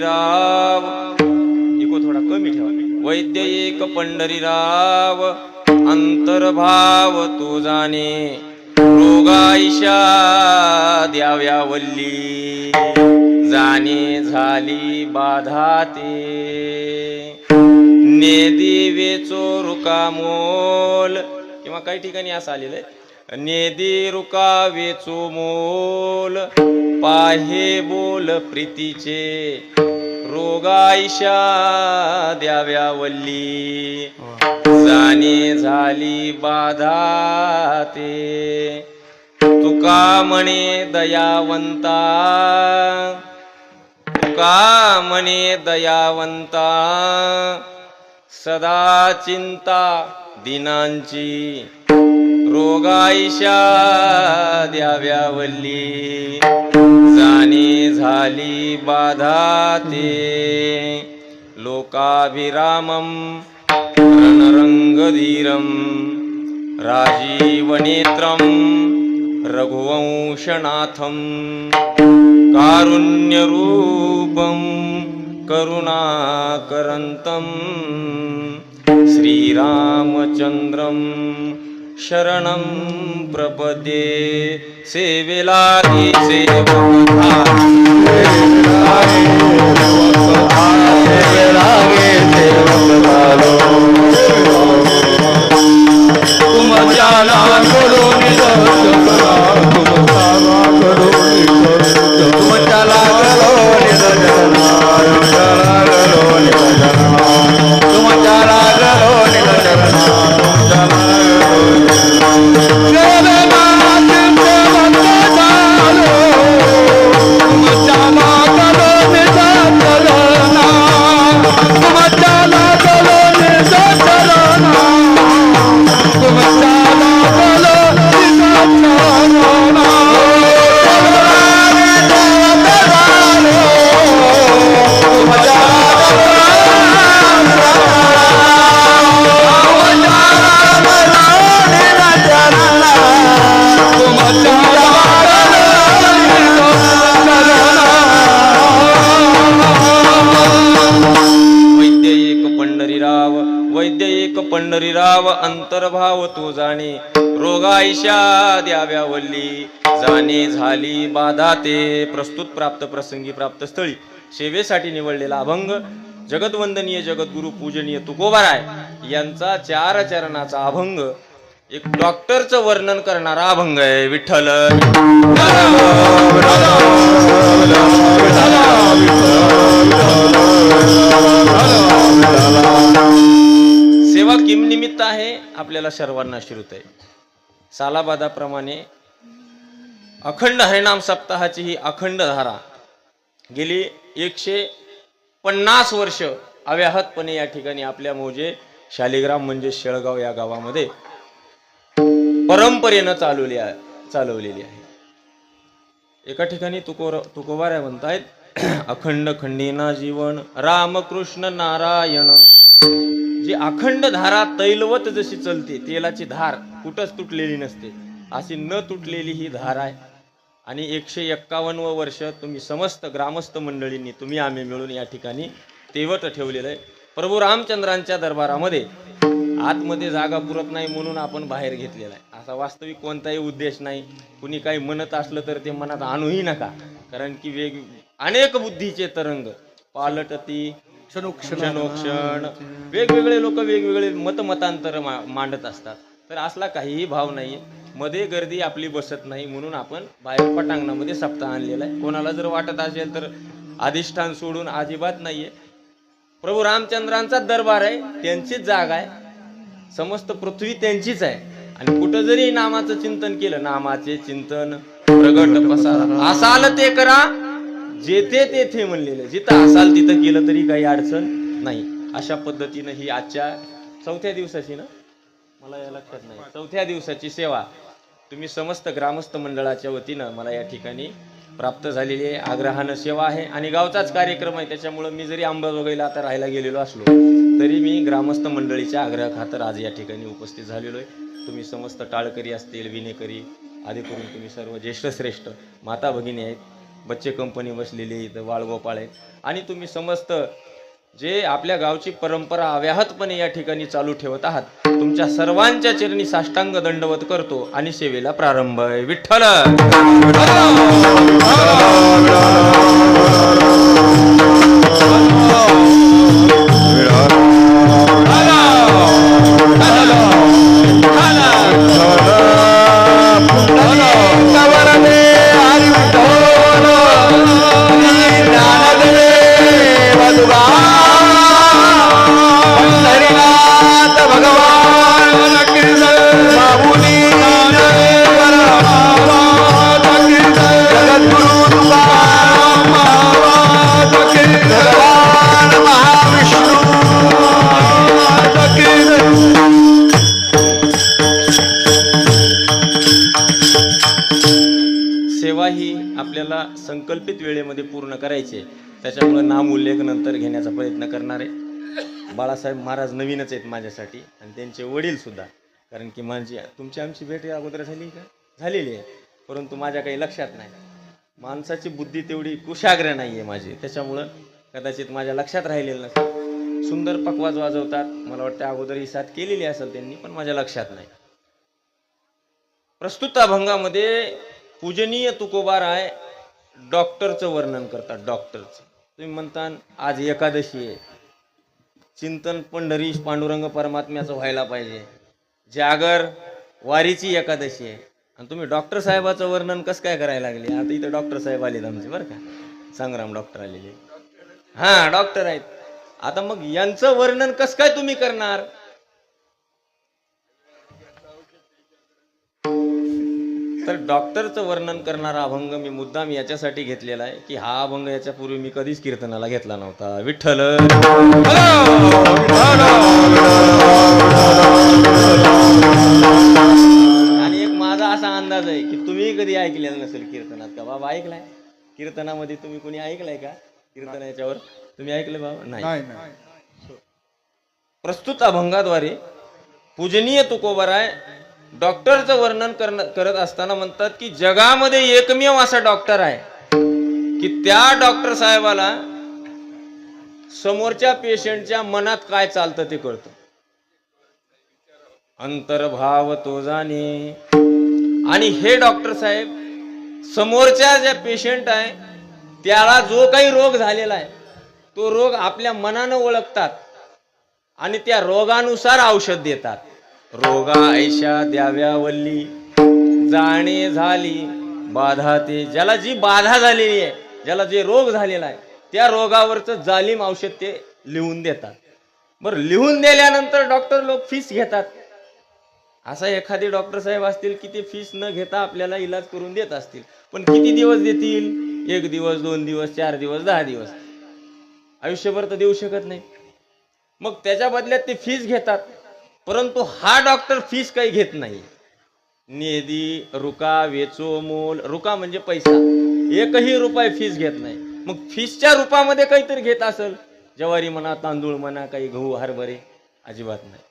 Pandharirao, eco थोडा कमी ठेवा. वैद्य एक पंढरीराव, अंतर्भाव तू जाणे, रोगाईशा द्याव्या वल्ली, जाणे झाली बाधा ते. नेदी वेचो रुकामोल, किंवा काही ठिकाणी असं आलेलं आहे, नेदी रुका वेचो मोल, पाहे बोल प्रीतीचे, रोगाईशा द्याव्या वल्ली, जाणे झाली बाधा ते. तुका म्हणे दयावंता, तुका म्हणे दयावंता, सदा चिंता दिनांची, रोगाईशा द्याव्या वल्ली, जाणे झाली बाधा ते. लोकाभिरामं रणरंगधीरं, राजीवनेत्रं रघुवंशनाथं, कारुण्यरूपं करुणाकरन्तं, श्रीरामचन्द्रं शरणं प्रपद्ये. सेवेला पंढरीराव, अंतर्भाव तू जाणे, रोगाईशा द्याव्या वल्ली, जाणे झाली बाधा ते. प्रस्तुत प्राप्त प्रसंगी प्राप्त स्थळी सेवेसाठी निवडलेला अभंग जगतवंदनीय जगद्गुरु पूजनीय तुकोबाराय यांचा 4 चरणाचा अभंग, एक डॉक्टरचं वर्णन करणारा अभंग आहे. विठ्ठल सेवा किम निमित्त आहे आपल्याला सर्वांना श्रुत आहे. सालाबादाप्रमाणे अखंड हरिनाम सप्ताहाची ही अखंड धारा गेली 150 वर्ष अव्याहतपणे या ठिकाणी आपल्या मौजे शालिग्राम म्हणजे शेळगाव या गावामध्ये परंपरेनं चालवलेली आहे. एका ठिकाणी तुकोबाराय म्हणतायत, अखंड खंडीना जीवन रामकृष्ण नारायण. जी अखंड धारा तैलवत जशी चलते, तेलाची धार कुठंच तुटलेली नसते, अशी न तुटलेली ही धार आहे. आणि 151 वर्ष तुम्ही समस्त ग्रामस्थ मंडळींनी, तुम्ही आम्ही मिळून या ठिकाणी तेवत ठेवलेलं आहे. प्रभू रामचंद्रांच्या दरबारामध्ये आतमध्ये जागा पुरत नाही म्हणून आपण बाहेर घेतलेला आहे. असा वास्तविक कोणताही उद्देश नाही. कुणी काही म्हणत असलं तर ते मनात आणूही नका, कारण की अनेक बुद्धीचे तरंग पालटती क्षणोक्षण वेगवेगळे लोक वेगवेगळे मतमतांतर मांडत असतात. तर असला काहीही भाव नाही, मध्ये गर्दी आपली बसत नाही म्हणून आपण बाहेर पटांगणामध्ये सप्ताह आणलेला आहे. कोणाला जर वाटत असेल तर अधिष्ठान सोडून अजिबात नाहीये. प्रभू रामचंद्रांचा दरबार आहे, त्यांचीच जागा आहे, समस्त पृथ्वी त्यांचीच आहे. आणि कुठं जरी नामाचं चिंतन केलं, नामाचे चिंतन प्रगट पसारा, असाल ते करा जेथे तेथे म्हणलेलं, जिथं असाल तिथं केलं तरी काही अडचण नाही. अशा पद्धतीनं ही आजच्या 4थ्या दिवसाची ना, मला या लक्षात नाही, 4थ्या दिवसाची सेवा तुम्ही समस्त ग्रामस्थ मंडळाच्या वतीनं मला या ठिकाणी प्राप्त झालेली आहे. आग्रहानं सेवा आहे आणि गावचाच कार्यक्रम आहे, त्याच्यामुळं मी जरी अंबाजोगाईला आता राहायला गेलेलो असलो तरी मी ग्रामस्थ मंडळीच्या आग्रह खातर आज या ठिकाणी उपस्थित झालेलो आहे. तुम्ही समस्त टाळकरी असतील, विनेकरी आदी करून तुम्ही सर्व ज्येष्ठ श्रेष्ठ माता भगिनी आहेत. बच्चे कंपनी बसलेली इथं बाळगोपाळ आहेत आणि तुम्ही समस्त जे आपल्या गावची परंपरा अव्याहतपणे या ठिकाणी चालू ठेवत आहात, तुमच्या सर्वांच्या चरणी साष्टांग दंडवत करतो आणि सेवेला प्रारंभ आहे. विठ्ठल सेवा ही आपल्याला संकल्पित वेळेमध्ये पूर्ण करायची आहे. त्याच्यामुळे नामोल्लेख नंतर घेण्याचा प्रयत्न करणार आहे. बाळासाहेब महाराज नवीनच आहेत माझ्यासाठी आणि त्यांचे वडील सुद्धा, कारण की तुमची आमची भेट अगोदर झाली का? झालेली आहे, परंतु माझ्या काही लक्षात नाही. माणसाची बुद्धी तेवढी कुशाग्र नाही आहे माझी, त्याच्यामुळं कदाचित माझ्या लक्षात राहिलेलं नसेल. सुंदर पकवाज वाजवतात, मला वाटतं अगोदर ही साथ केलेली असेल त्यांनी, पण माझ्या लक्षात नाही. प्रस्तुत अभंगामध्ये पूजनीय तुकोबाराय डॉक्टरचं वर्णन करतात. डॉक्टरचं तुम्ही म्हणता आज एकादशी आहे, चिंतन पंढरी पांडुरंग परमात्म्याचं व्हायला पाहिजे, जागर वारीची एकादशी आहे आणि तुम्ही डॉक्टर साहेबाचं वर्णन कसं काय करायला लागले? आता इथं डॉक्टर साहेब आलेत आमचे बरं का, संग्राम डॉक्टर आलेले, हां डॉक्टर आहेत. आता मग यांचं वर्णन कसं काय तुम्ही करणार? तर डॉक्टरचं वर्णन करणारा अभंग मी मुद्दाम याच्यासाठी घेतलेला आहे की हा अभंग याच्यापूर्वी मी कधीच कीर्तनाला घेतला नव्हता. विठ्ठल आणि एक माझा असा अंदाज आहे की तुम्ही कधी ऐकलेलं नसेल कीर्तनात. का बाबा ऐकलाय? कीर्तनामध्ये तुम्ही कोणी ऐकलाय का? कीर्तन याच्यावर तुम्ही ऐकलं बाबा? नाही. प्रस्तुत अभंगाद्वारे पूजनीय तुकोबाराय डॉक्टरचं वर्णन करत असताना म्हणतात की जगामध्ये एकमेव असा डॉक्टर आहे की त्या डॉक्टर साहेबाला समोरच्या पेशंटच्या मनात काय चालतं ते कळतं. अंतर्भाव तो जाणे. आणि हे डॉक्टर साहेब समोरच्या ज्या पेशंट आहे त्याला जो काही रोग झालेला आहे तो रोग आपल्या मनानं ओळखतात आणि त्या रोगानुसार औषध देतात. रोगा ऐशा द्याव्या वल्ली जाणे झाली बाधा ते. ज्याला जी बाधा झालेली आहे, ज्याला जे रोग झालेला आहे त्या रोगावरचं जालिम औषध ते लिहून देतात. बरं, लिहून दिल्यानंतर डॉक्टर लोक फीस घेतात. असा एखादी डॉक्टर साहेब असतील की ते फीस न घेता आपल्याला इलाज करून देत असतील, पण किती दिवस देतील? 1 दिवस, 2 दिवस, 4 दिवस, 10 दिवस, आयुष्यभर तर देऊ शकत नाही. मग त्याच्या बदल्यात ते फीस घेतात. परंतु हा डॉक्टर फीस काही घेत नाही. नेदी रुका वेचो मोल. रुका म्हणजे पैसा, 1ही रुपये फीस घेत नाही. मग फीसच्या रूपामध्ये काहीतरी घेत असेल, ज्वारी म्हणा, तांदूळ म्हणा, काही गहू हरभरे, अजिबात नाही.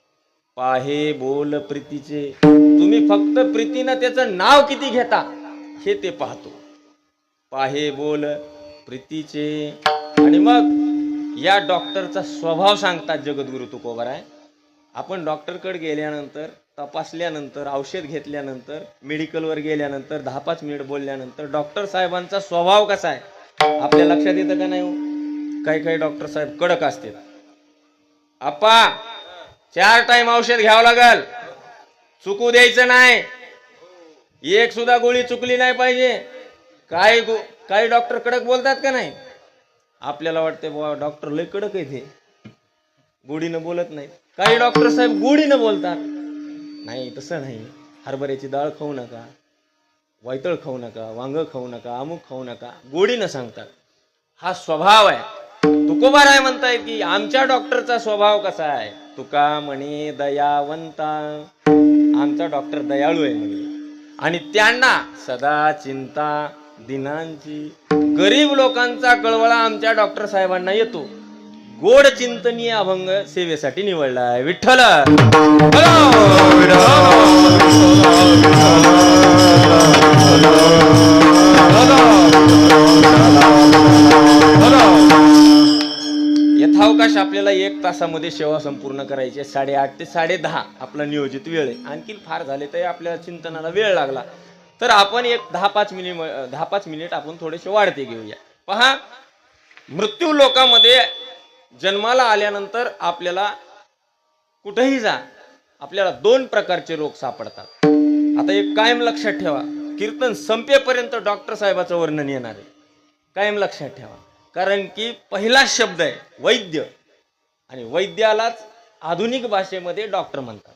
पाहे बोल प्रीतीचे. तुम्ही फक्त प्रीतीनं त्याचं नाव किती घेता हे ते पाहतो. पाहे बोल प्रीतीचे. आणि मग या डॉक्टरचा स्वभाव सांगतात जगद्गुरु तुकोबाराय. आपण डॉक्टरकडे गेल्यानंतर, तपासल्यानंतर, औषध घेतल्यानंतर, मेडिकलवर गेल्यानंतर 10-5 मिनिट बोलल्यानंतर डॉक्टर साहेबांचा स्वभाव कसा आहे आपल्या लक्षात येतं का नाही हो? काही डॉक्टर साहेब कडक असतात. आप्पा 4 टाइम औषध घ्यावं लागल, चुकू द्यायचं नाही, एक सुद्धा गोळी चुकली नाही पाहिजे. काही डॉक्टर कडक बोलतात का नाही? आपल्याला वाटते बाबा डॉक्टर लय कडक आहे, ते गोडीनं बोलत नाही. काही डॉक्टर साहेब गोडीनं बोलतात. नाही, तसं नाही. हरभऱ्याची डाळ खाऊ नका, वायतळ खाऊ नका, वांग खाऊ नका, अमुक खाऊ नका, गोडीनं सांगतात. हा स्वभाव आहे. तुकोबाराय म्हणताय की आमच्या डॉक्टरचा स्वभाव कसा आहे? तुका म्हणे दयावंता. आमचा डॉक्टर दयाळू आहे म्हणे आणि त्यांना सदा चिंता दिनांची. गरीब लोकांचा कळवळा आमच्या डॉक्टर साहेबांना येतो. गोड चिंतनीय अभंग सेवेसाठी निवडला आहे. विठ्ठल यथावकाश आपल्याला 1 तासामध्ये सेवा संपूर्ण करायची आहे. 8:30 ते 10:30 आपला नियोजित वेळ आहे. आणखी फार झाले तर आपल्या चिंतनाला वेळ लागला तर आपण एक 10-5 मिनिट आपण थोडेसे वाढते घेऊया. पहा, मृत्यू लोकामध्ये जन्माला आल्यानंतर आपल्याला कुठेही जा, आपल्याला 2 प्रकारचे रोग सापडतात. आता एक कायम लक्षात ठेवा, कीर्तन संपेपर्यंत डॉक्टर साहेबाचं वर्णन येणार आहे. कायम लक्षात ठेवा, कारण की पहिला शब्द आहे वैद्य, आणि वैद्यालाच आधुनिक भाषेमध्ये डॉक्टर म्हणतात.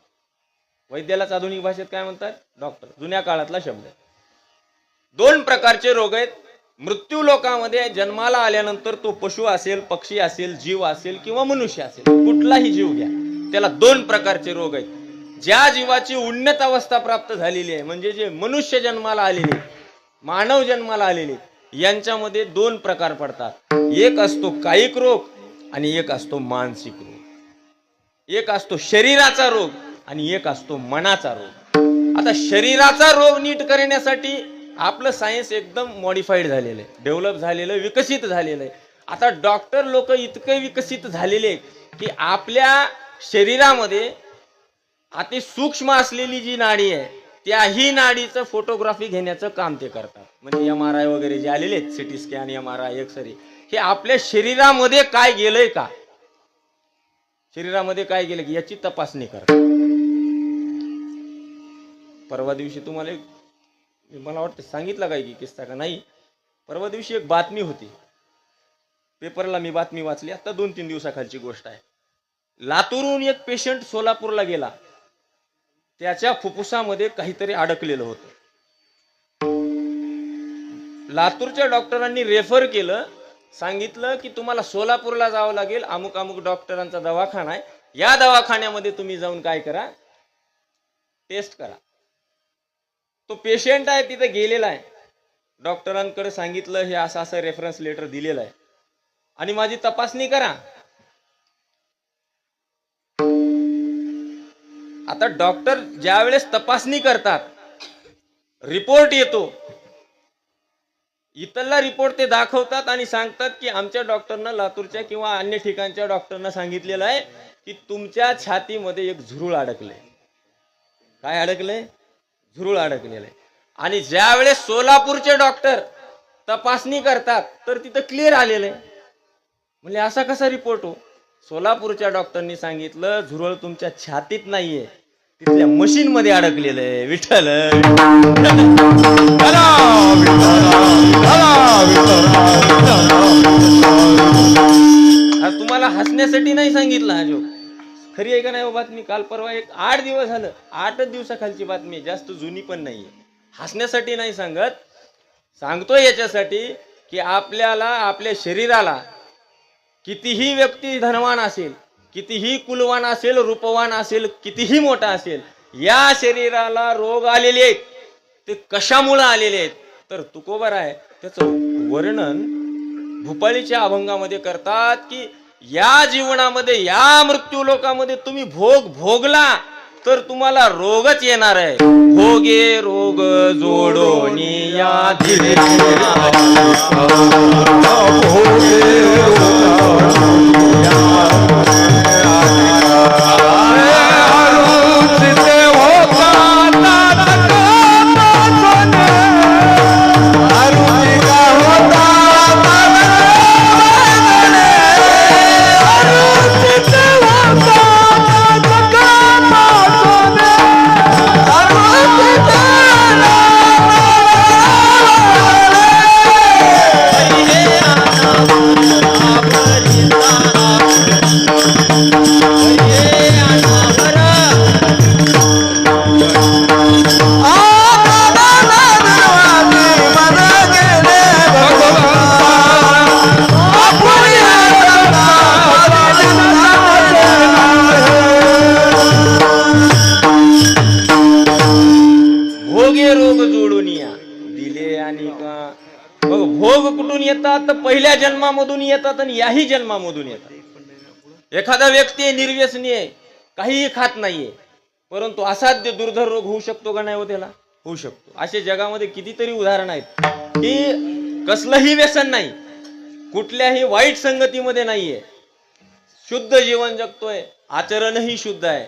वैद्यालाच आधुनिक भाषेत काय म्हणतात? डॉक्टर. जुन्या काळातला शब्द आहे. 2 प्रकारचे रोग आहेत. मृत्यू लोकामध्ये जन्माला आल्यानंतर तो पशु असेल, पक्षी असेल, जीव असेल किंवा मनुष्य असेल, कुठलाही जीव घ्या, त्याला 2 प्रकारचे रोग आहेत. ज्या जीवाची उन्नत अवस्था प्राप्त झालेली आहे, म्हणजे जे मनुष्य जन्माला आलेले, मानव जन्माला आलेले, यांच्यामध्ये 2 प्रकार पडतात. एक असतो कायिक रोग आणि एक असतो मानसिक रोग. एक असतो शरीराचा रोग आणि एक असतो मनाचा रोग. आता शरीराचा रोग नीट करण्यासाठी आपलं सायन्स एकदम मॉडिफाईड झालेलं आहे, डेव्हलप झालेलं, विकसित झालेलं आहे. आता डॉक्टर लोक इतके विकसित झालेले आहेत की आपल्या शरीरामध्ये अति सूक्ष्म असलेली जी नाडी आहे, त्याही नाडीचं फोटोग्राफी घेण्याचं काम ते करतात. म्हणजे MRI वगैरे जे आलेले आहेत, सिटी स्कॅन, MRI, एक्सरे, हे आपल्या शरीरामध्ये काय गेलंय का, शरीरामध्ये काय गेलं की याची तपासणी करतात. परवा दिवशी तुम्हाला मला वाटतं सांगितलं काय की किस्सा का नाही, परवा दिवशी एक बातमी होती, पेपरला मी बातमी वाचली, आता 2-3 दिवसाखालची गोष्ट आहे. लातूरहून एक पेशंट सोलापूरला गेला, त्याच्या फुफ्फुसामध्ये काहीतरी अडकलेलं होतं. लातूरच्या डॉक्टरांनी रेफर केलं, सांगितलं की तुम्हाला सोलापूरला जावं लागेल, अमुक अमुक डॉक्टरांचा दवाखाना आहे, या दवाखान्यामध्ये तुम्ही जाऊन काय करा, टेस्ट करा. तो पेशंट आहे तिथे गेलेला आहे, डॉक्टरांकडे सांगितलं हे असं असं रेफरन्स लेटर दिलेलं आहे आणि माझी तपासणी करा. आता डॉक्टर ज्या वेळेस तपासणी करतात, रिपोर्ट येतो, इथला रिपोर्ट ते दाखवतात आणि सांगतात की आमच्या डॉक्टरनं, लातूरच्या किंवा अन्य ठिकाणच्या डॉक्टरनं सांगितलेलं आहे की तुमच्या छातीमध्ये एक झुरूळ अडकलंय. काय अडकलंय? झुरूळ अडकलेलं आहे. आणि ज्या वेळेस सोलापूरचे डॉक्टर तपासणी करतात तर तिथं क्लिअर आलेलं आहे. म्हणजे असा कसा रिपोर्ट हो? सोलापूरच्या डॉक्टरनी सांगितलं झुरळ तुमच्या छातीत नाहीये, तिथल्या मशीन मध्ये अडकलेलं आहे. विठ्ठल तुम्हाला हसण्यासाठी नाही सांगितलं हा जोक, खरी आहे का नाही बातमी? काल परवा एक 8 दिवस झालं, 8 दिवसाखालची बातमी आहे, जास्त जुनी पण नाहीये. हसण्यासाठी नाही सांगत, सांगतोय याच्यासाठी की आपल्याला, आपल्या शरीराला, कितीही व्यक्ती धनवान असेल, कितीही कुलवान असेल, रूपवान असेल, कितीही मोठा असेल, या शरीराला रोग आलेले आहेत. ते कशामुळे आलेले आहेत तर तुकोबाराय त्याचं वर्णन भूपाळीच्या अभंगामध्ये करतात की या जीवनामध्ये, या मृत्यू लोकामध्ये तुम्ही भोग भोगला तर तुम्हाला रोगच येणार आहे. भोगे रोग जोडोनी या दिले, भोग कुठून येतात तर पहिल्या जन्मामधून येतात आणि याही जन्मामधून येतात. एखादा व्यक्ती निर्व्यसनी आहे, काहीही खात नाहीये, परंतु असाध्य दुर्धर रोग होऊ शकतो का नाही हो? त्याला होऊ शकतो. असे जगामध्ये कितीतरी उदाहरण आहेत की कसलंही व्यसन नाही, कुठल्याही वाईट संगतीमध्ये नाहीये, शुद्ध जीवन जगतोय, आचरणही शुद्ध आहे,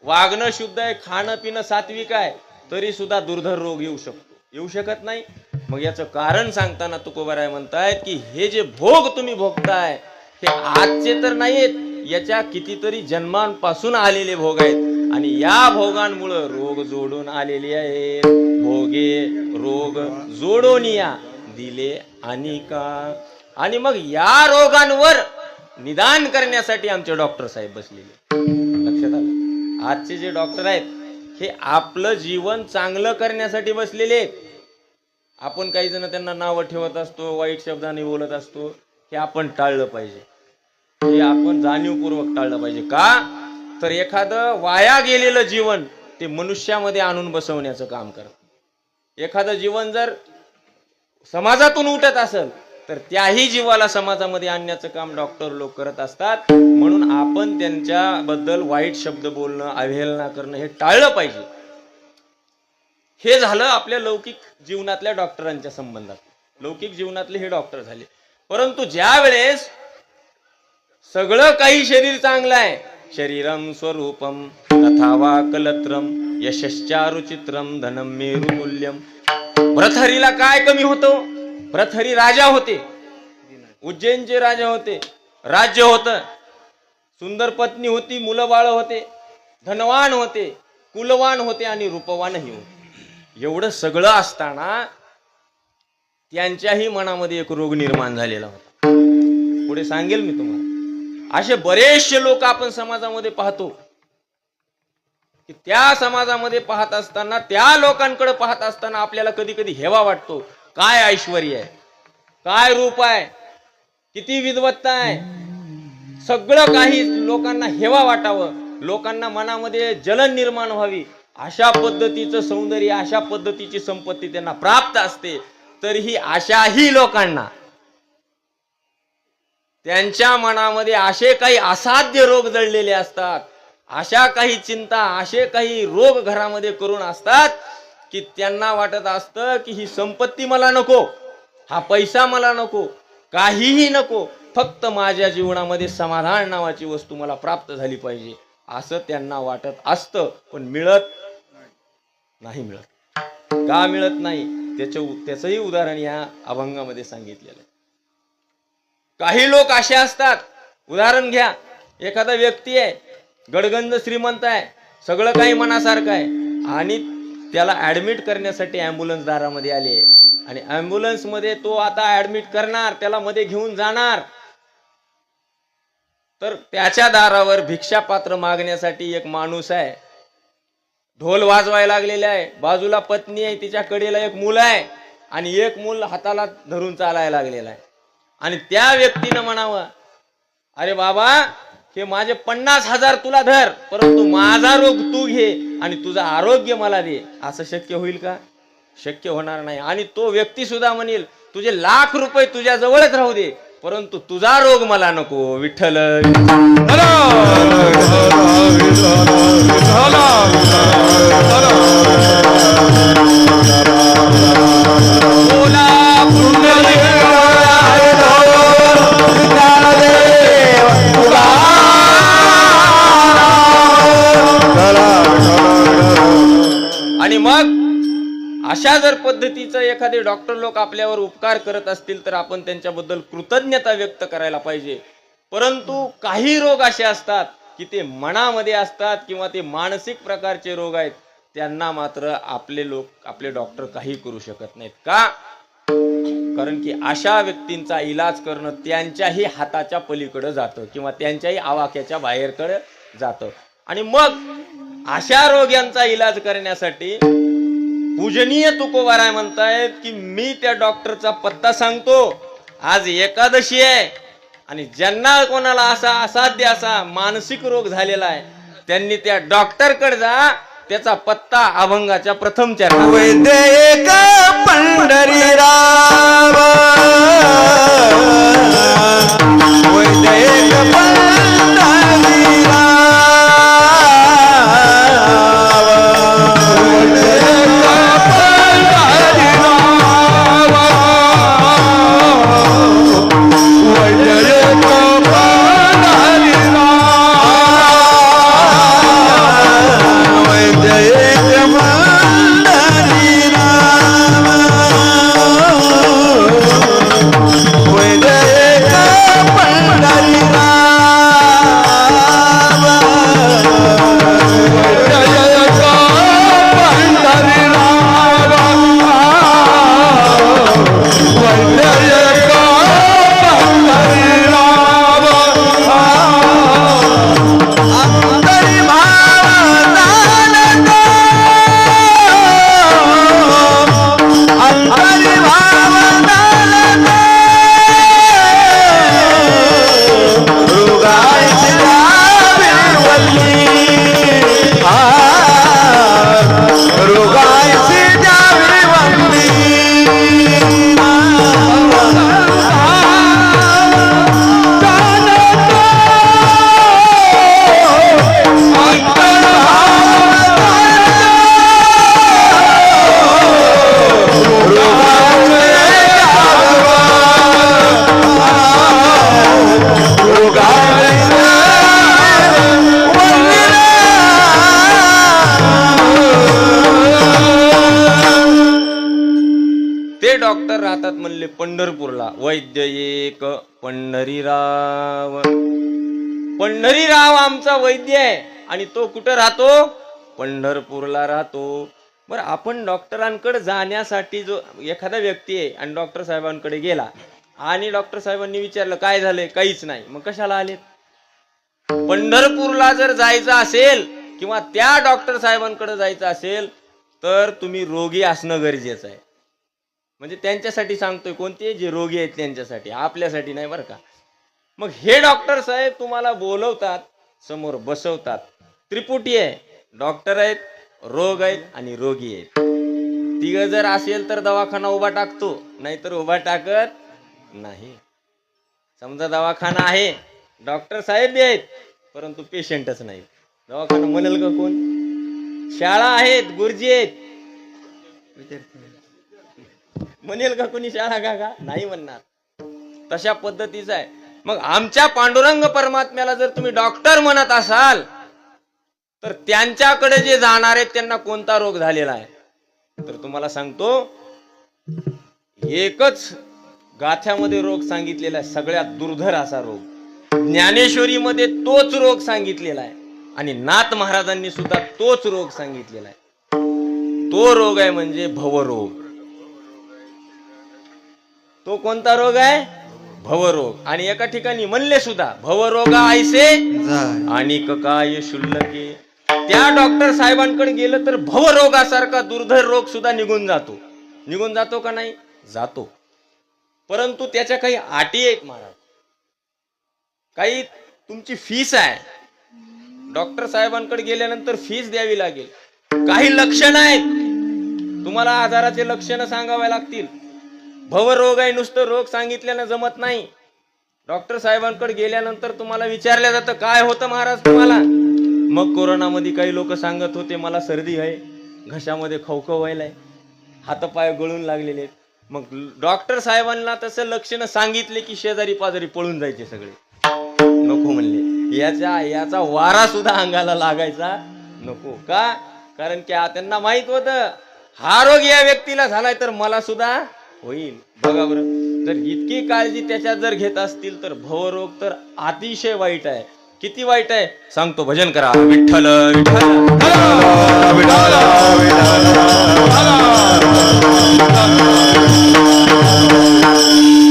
वागणं शुद्ध आहे, खाणं पिणं सात्विक आहे, तरी सुद्धा दुर्धर रोग येऊ शकतो, येऊ शकत नाही. मग याचं कारण सांगताना तुकोबाराय म्हणतायत की हे जे भोग तुम्ही भोगताय हे आजचे तर नाहीत, याच्या कितीतरी जन्मांपासून आलेले भोग आहेत आणि या भोगांमुळे रोग जोडून आलेले आहेत. भोगे रोग जोडून या दिले आणि का. आणि मग या रोगांवर निदान करण्यासाठी आमचे डॉक्टर साहेब बसलेले. लक्षात आलं, आजचे जे डॉक्टर आहेत हे आपलं जीवन चांगलं करण्यासाठी बसलेले आहेत. आपण काही जण त्यांना नावं ठेवत असतो, वाईट शब्दाने बोलत असतो, हे आपण टाळलं पाहिजे, हे आपण जाणीवपूर्वक टाळलं पाहिजे. का तर एखादं वाया गेलेलं जीवन ते मनुष्यामध्ये आणून बसवण्याचं काम करतं. एखादं जीवन जर समाजातून उठत असेल तर त्याही जीवाला समाजामध्ये आणण्याचं काम डॉक्टर लोक करत असतात. म्हणून आपण त्यांच्याबद्दल वाईट शब्द बोलणं, अवहेलना करणं हे टाळलं पाहिजे. हे झालं आपल्या लौकिक जीवनातल्या डॉक्टरांच्या संबंधात. लौकिक जीवनातले हे डॉक्टर झाले. परंतु ज्या वेळेस सगळं काही शरीर चांगलं आहे, शरीरम स्वरूपम तथा वा कलत्रम यशश्चारुचित्रम धनम मेरुतुल्यम. भ्रतहरीला काय कमी होतं? भ्रतहरी राजा होते, उज्जैनचे राजा होते, राज्य होतं, सुंदर पत्नी होती, मुलं बाळ होते, धनवान होते, कुलवान होते आणि रूपवानही होते. एवढं सगळं असताना त्यांच्याही मनामध्ये एक रोग निर्माण झालेला होता. पुढे सांगेल मी तुम्हाला. असे बरेचसे लोक आपण समाजामध्ये पाहतो की त्या समाजामध्ये पाहत असताना, त्या लोकांकडे पाहत असताना आपल्याला कधी कधी हेवा वाटतो. काय ऐश्वर्य आहे, काय रूप आहे, किती विद्वत्ता आहे, सगळं काही लोकांना हेवा वाटावं, लोकांना मनामध्ये जलन निर्माण व्हावी, अशा पद्धतीचं सौंदर्य, अशा पद्धतीची संपत्ती त्यांना प्राप्त असते. तरीही अशाही लोकांना त्यांच्या मनामध्ये असे काही असाध्य रोग जळलेले असतात, अशा काही चिंता, असे काही रोग घरामध्ये करून असतात की त्यांना वाटत असतं की ही संपत्ती मला नको, हा पैसा मला नको, काहीही नको, फक्त माझ्या जीवनामध्ये समाधान नावाची वस्तू मला प्राप्त झाली पाहिजे, असं त्यांना वाटत असतं. पण मिळत नाही. का मिळत नाही त्याचंही उदाहरण या अभंगामध्ये सांगितलेलं आहे. काही लोक असे असतात, उदाहरण घ्या, एखादा व्यक्ती आहे, गडगंज श्रीमंत आहे, सगळं काही मनासारखं आहे आणि त्याला ऍडमिट करण्यासाठी ॲम्ब्युलन्स दारामध्ये आली आहे आणि ॲम्ब्युलन्स मध्ये तो आता ऍडमिट करणार, त्याला मध्ये घेऊन जाणार, तर त्याच्या दारावर भिक्षापात्र मागण्यासाठी एक माणूस आहे, ढोल वाजवायला लागलेला आहे, बाजूला पत्नी आहे, तिच्या कडेला एक मूल आहे आणि एक मूल हाताला धरून चालायला लागलेला आहे. आणि त्या व्यक्तीनं म्हणावं, अरे बाबा, हे माझे 50,000 तुला धर, परंतु माझा रोग तू घे आणि तुझं आरोग्य मला दे. असं शक्य होईल का? शक्य होणार नाही. आणि तो व्यक्ती सुद्धा म्हणेल, तुझे लाख रुपये तुझ्या जवळच राहू दे, परंतु तुझा रोग मला नको. विठ्ठल आणि मग अशा जर पद्धतीचं एखादे डॉक्टर लोक आपल्यावर उपकार करत असतील तर आपण त्यांच्याबद्दल कृतज्ञता व्यक्त करायला पाहिजे. परंतु काही रोग असे असतात की ते मनामध्ये असतात किंवा ते मानसिक प्रकारचे रोग आहेत, त्यांना मात्र आपले डॉक्टर काही करू शकत नाहीत. का? कारण की अशा व्यक्तींचा इलाज करणं त्यांच्याही हाताच्या पलीकडे जातं किंवा त्यांच्याही आवाक्याच्या बाहेरकडे जातं. आणि मग अशा रोग्यांचा इलाज करण्यासाठी पूजनीय तुकोबाराय म्हणतायत की मी त्या डॉक्टरचा पत्ता सांगतो. आज एकादशी आहे आणि ज्यांना कोणाला असा असाध्य असा मानसिक रोग झालेला आहे त्यांनी त्या डॉक्टरकडे जा. त्याचा पत्ता अभंगाच्या प्रथम चरणात. वैद्यक पंढरीराव, वैद्यक पंढरीराव, वैद्यक पंढरीराव, वैद्य एक पंढरीराव. पंढरीराव आमचा वैद्य आहे आणि तो कुठं राहतो? पंढरपूरला राहतो. बरं, आपण डॉक्टरांकडे जाण्यासाठी जो एखादा व्यक्ती आहे आणि डॉक्टर साहेबांकडे गेला आणि डॉक्टर साहेबांनी विचारलं काय झालंय, काहीच नाही, मग कशाला आले? पंढरपूरला जर जायचं असेल किंवा त्या डॉक्टर साहेबांकडे जायचं असेल तर तुम्ही रोगी असणं गरजेचं आहे. म्हणजे त्यांच्यासाठी सांगतोय, कोणते जे रोगी आहेत त्यांच्यासाठी, आपल्यासाठी नाही बरं का. मग हे डॉक्टर साहेब तुम्हाला बोलवतात, समोर बसवतात. त्रिपुटी आहे, डॉक्टर आहेत, रोग आहेत आणि रोगी आहेत. तिघ जर असेल तर दवाखाना उभा टाकतो, नाहीतर उभा टाकत नाही. समजा दवाखाना आहे, डॉक्टर साहेब बी आहेत, परंतु पेशंटच नाही, दवाखाना म्हणेल का कोण? शाळा आहेत, गुरुजी आहेत, म्हणेल का कोणी शाळा का? नाही म्हणणार. तशा पद्धतीचं आहे. मग आमच्या पांडुरंग परमात्म्याला जर तुम्ही डॉक्टर म्हणत असाल तर त्यांच्याकडे जे जाणार आहेत त्यांना कोणता रोग झालेला आहे? तर तुम्हाला सांगतो, एकच गाथ्यामध्ये रोग सांगितलेला आहे, सगळ्यात दुर्धर असा रोग. ज्ञानेश्वरीमध्ये तोच रोग सांगितलेला आहे आणि नाथ महाराजांनी सुद्धा तोच रोग सांगितलेला आहे. तो रोग आहे म्हणजे भवरोग. तो कोणता रोग आहे? भवरोग. आणि एका ठिकाणी म्हणले सुद्धा, भवरोगा ऐसे आणि काय शुल्लके. त्या डॉक्टर साहेबांकडे गेलं तर भवरोगासारखा दुर्धर रोग सुद्धा निघून जातो. निघून जातो का नाही? जातो. परंतु त्याच्या काही अटी आहेत महाराज. काही तुमची फीस आहे, डॉक्टर साहेबांकडे गेल्यानंतर फीस द्यावी लागेल. काही लक्षणं आहेत, तुम्हाला आजाराचे लक्षणं सांगावे लागतील. भवरोग आहे, नुसतं रोग सांगितल्यानं जमत नाही. डॉक्टर साहेबांकडे गेल्यानंतर तुम्हाला विचारलं जातं काय होतं महाराज तुम्हाला? मग कोरोनामध्ये काही लोक सांगत होते मला सर्दी आहे, घशामध्ये खवखव व्हायलाय, हातपाय गळून लागलेले आहेत. मग डॉक्टर साहेबांना तसं लक्षणं सांगितले की शेजारी पाजारी पळून जायचे सगळे, नको म्हणले. याचा वारा सुद्धा अंगाला लागायचा नको. का? कारण की त्यांना माहित होतं हा रोग या व्यक्तीला झालाय तर मला सुद्धा होईल. बघा बरं, जर इतकी काळजी त्याच्यात जर घेत असतील तर भवरोग तर अतिशय वाईट आहे. किती वाईट आहे सांगतो, भजन करा. विठ्ठल विठ्ठल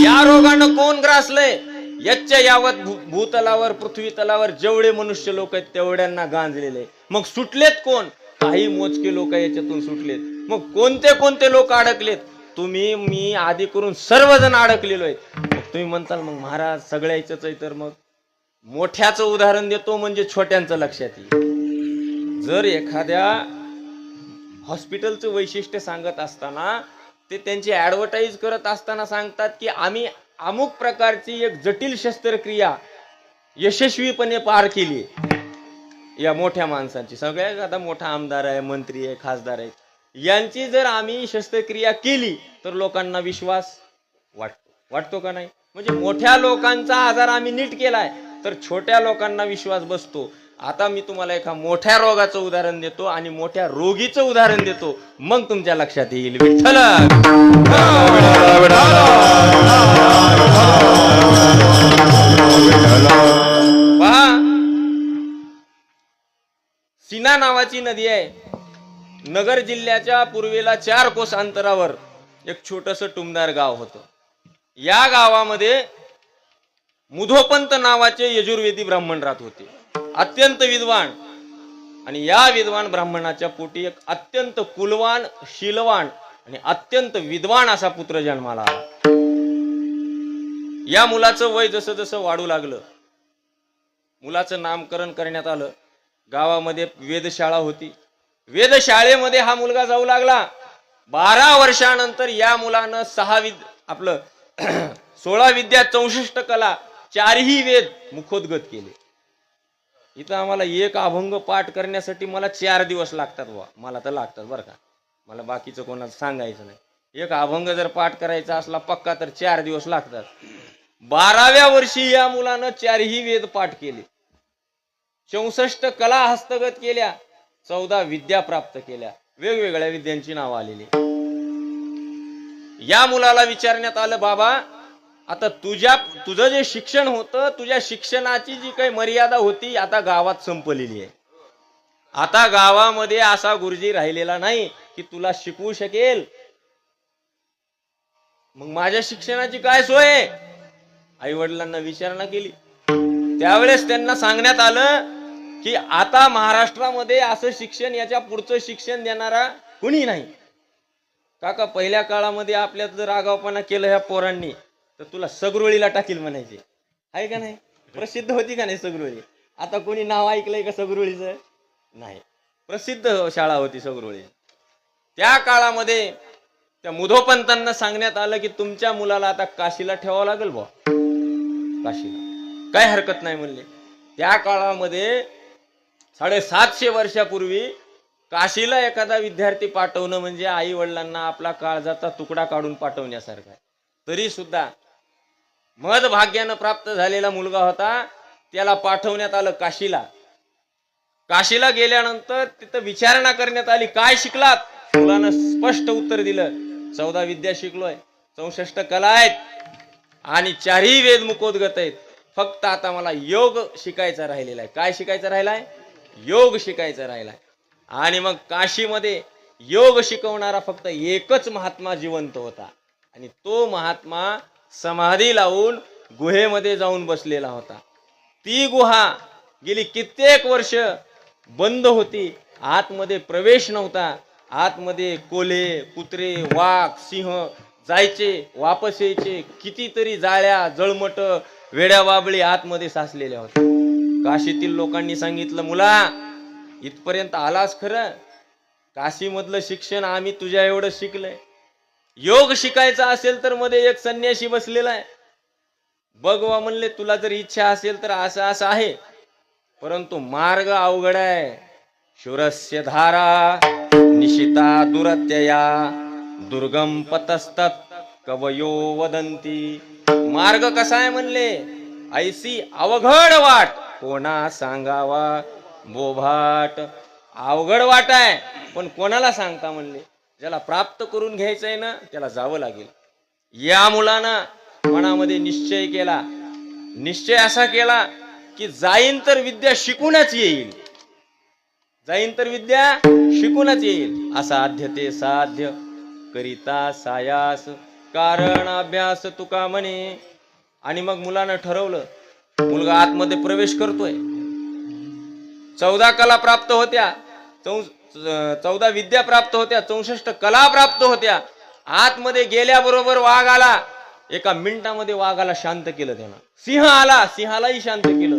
या रोगानं कोण ग्रासलंय? यच्च यावत भूतलावर पृथ्वी तलावर जेवढे मनुष्य लोक आहेत तेवढ्यांना गांजलेले. मग सुटलेत कोण? काही मोजके लोक याच्यातून सुटलेत. मग कोणते कोणते लोक अडकलेत? तुम्ही मी आधी करून सर्वजण अडकलेलो आहेत. मग तुम्ही म्हणताल मग महाराज सगळ्याच आहे, तर मग मोठ्याचं उदाहरण देतो म्हणजे छोट्यांचं लक्षात येईल. जर एखाद्या हॉस्पिटलचं वैशिष्ट्य सांगत असताना ते त्यांची ऍडव्हर्टाईज करत असताना सांगतात की आम्ही अमुक प्रकारची एक जटिल शस्त्रक्रिया यशस्वीपणे पार केली या मोठ्या माणसांची, सगळ्यात आता मोठा आमदार आहे, मंत्री आहे, खासदार आहे, यांची जर आम्ही शस्त्रक्रिया केली तर लोकांना विश्वास वाटतो का नाही? म्हणजे मोठ्या लोकांचा आजार आम्ही नीट केलाय तर छोट्या लोकांना विश्वास बसतो. आता मी तुम्हाला एका मोठ्या रोगाचं उदाहरण देतो आणि मोठ्या रोगीचं उदाहरण देतो, मग तुमच्या लक्षात येईल. विठ्ठल पहा, सीना नावाची नदी आहे. नगर जिल्ह्याच्या पूर्वेला 4 कोस अंतरावर एक छोटस टुमदार गाव होतं. या गावामध्ये मुधोपंत नावाचे यजुर्वेदी ब्राह्मण राहत होते, अत्यंत विद्वान. आणि या विद्वान ब्राह्मणाच्या पोटी एक अत्यंत कुलवान, शीलवान आणि अत्यंत विद्वान असा पुत्र जन्माला आला. या मुलाचं वय जसं जसं वाढू लागलं, मुलाचं नामकरण करण्यात आलं. गावामध्ये वेधशाळा होती. वेधशाळेमध्ये हा मुलगा जाऊ लागला. 12 वर्षानंतर या मुलानं 16 विद्या 64 कला 4ही वेद मुखोद्गत केले. इथं आम्हाला एक अभंग पाठ करण्यासाठी मला 4 दिवस लागतात. मला तर लागतात बरं का, मला बाकीचं कोणाला सांगायचं नाही. एक अभंग जर पाठ करायचा असला पक्का तर 4 दिवस लागतात. 12व्या वर्षी या मुलानं 4ही वेद पाठ केले, 64 कला हस्तगत केल्या, 14 विद्या प्राप्त केल्या. वेगवेगळ्या विद्यांची नावं आलेली. या मुलाला विचारण्यात आलं, बाबा आता तुझं जे शिक्षण होतं, तुझ्या शिक्षणाची जी काही मर्यादा होती आता गावात संपलेली आहे. आता गावामध्ये असा गुरुजी राहिलेला नाही की तुला शिकवू शकेल. मग माझ्या शिक्षणाची काय सोय? आई वडिलांना विचारणा केली. त्यावेळेस त्यांना सांगण्यात आलं की आता महाराष्ट्रामध्ये असं शिक्षण, याच्या पुढचं शिक्षण देणारा कुणी नाही. काका, पहिल्या काळामध्ये आपल्यात जर आगावपणा केलं ह्या पोरांनी तर तुला सगरोळीला टाकील म्हणायचे, आहे का नाही? प्रसिद्ध होती का नाही सगरोळी? आता कोणी नाव ऐकलंय का सगरोळीचं? नाही. प्रसिद्ध शाळा होती सगरोळी. त्या काळामध्ये त्या मुधोपंतांना सांगण्यात आलं की तुमच्या मुलाला आता काशीला ठेवावं लागेल बुवा. काशीला काय हरकत नाही म्हणले. त्या काळामध्ये 750 वर्षापूर्वी काशीला एखादा विद्यार्थी पाठवणं म्हणजे आई वडिलांना आपला काळजाचा तुकडा काढून पाठवण्यासारखा आहे. तरी सुद्धा मदभाग्यानं प्राप्त झालेला मुलगा होता, त्याला पाठवण्यात आलं काशीला. काशीला गेल्यानंतर तिथं विचारणा करण्यात आली, काय शिकलात? मुलानं स्पष्ट उत्तर दिलं, 14 विद्या शिकलोय, 64 कला आहेत आणि 4ही वेद मुखोद्गत आहेत. फक्त आता मला योग शिकायचा राहिलेला आहे. काय शिकायचं राहिलाय? योग शिकायचा राहिलाय. आणि मग काशीमध्ये योग शिकवणारा फक्त एकच महात्मा जिवंत होता आणि तो महात्मा समाधी लावून गुहेमध्ये जाऊन बसलेला होता. ती गुहा गेली कित्येक वर्ष बंद होती, आतमध्ये प्रवेश नव्हता. आतमध्ये कोल्हे, कुत्रे, वाघ, सिंह जायचे, वापस यायचे. कितीतरी जाळ्या, जळमट, वेड्या बाबळी आतमध्ये साचलेल्या होत्या. काशीतील लोकांनी सांगितलं, मुला इथपर्यंत आलास खरं, काशीमधलं शिक्षण आम्ही तुझ्या एवढं शिकलंय. योग शिकायचा असेल तर मध्ये एक संन्यासी बसलेला आहे, बघवा म्हणले, तुला जर इच्छा असेल तर असं असं आहे, परंतु मार्ग अवघड आहे. शूरस्य धारा निशिता दुरत्यया दुर्गम पतस्तत कवयो वदंती. मार्ग कसा आहे म्हणले? ऐसी अवघड वाट कोणा सांगावा बोभाट. अवघड वाट आहे पण कोणाला सांगता म्हणले? ज्याला प्राप्त करून घ्यायचंय ना त्याला जावं लागेल. या मुलानं मनामध्ये निश्चय केला. निश्चय असा केला की जाईन तर विद्या शिकूनच येईल, जाईन तर विद्या शिकूनच येईल. असाध्य ते साध्य करिता सायास कारण अभ्यास तुका म्हणे. आणि मग मुलानं ठरवलं, मुलगा आतमध्ये प्रवेश करतोय. 14 कला प्राप्त होत्या, 14 विद्या प्राप्त होत्या, 64 कला प्राप्त होत्या. आतमध्ये गेल्याबरोबर वाघ आला, एका मिनिटामध्ये वाघाला शांत केलं त्यानं. सिंह आला, सिंहालाही शांत केलं.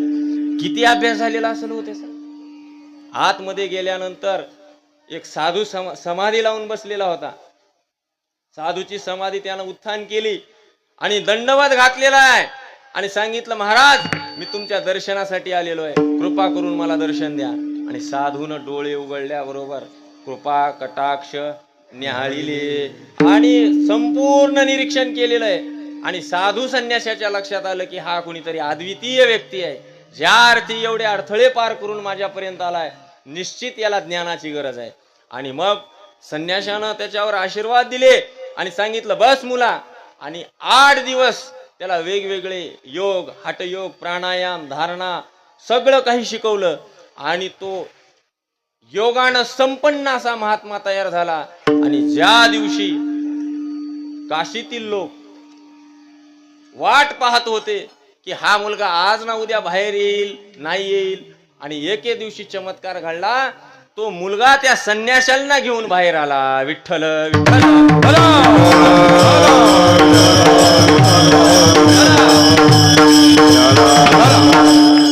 किती अभ्यास झालेला असेल हो त्याचा. आतमध्ये गेल्यानंतर एक साधू समाधी लावून बसलेला होता. साधूची समाधी त्यानं उत्थान केली आणि दंडवत घातलेला आहे आणि सांगितलं, महाराज मी तुमच्या दर्शनासाठी आलेलो आहे, कृपा करून मला दर्शन द्या. आणि साधून डोळे उघडल्याबरोबर कृपा कटाक्ष न्याहाळिले आणि संपूर्ण निरीक्षण केलेलं आहे. आणि साधू संन्याशाच्या लक्षात आलं की हा कोणीतरी अद्वितीय व्यक्ती आहे, ज्या अर्थी एवढे अडथळे पार करून माझ्यापर्यंत आलाय, निश्चित याला ज्ञानाची गरज आहे. आणि मग संन्याशानं त्याच्यावर आशीर्वाद दिले आणि सांगितलं, बस मुला. आणि 8 दिवस त्याला वेगवेगळे योग, हठयोग, प्राणायाम, धारणा सगळं काही शिकवलं आणि तो योगानं संपन्न असा महात्मा तयार झाला. आणि ज्या दिवशी काशीतील लोक वाट पाहत होते की हा मुलगा आज ना उद्या बाहेर येईल, नाही येईल, आणि एके दिवशी चमत्कार घडला. तो मुलगा त्या संन्याशांना घेऊन बाहेर आला. विठ्ठल विठ्ठल.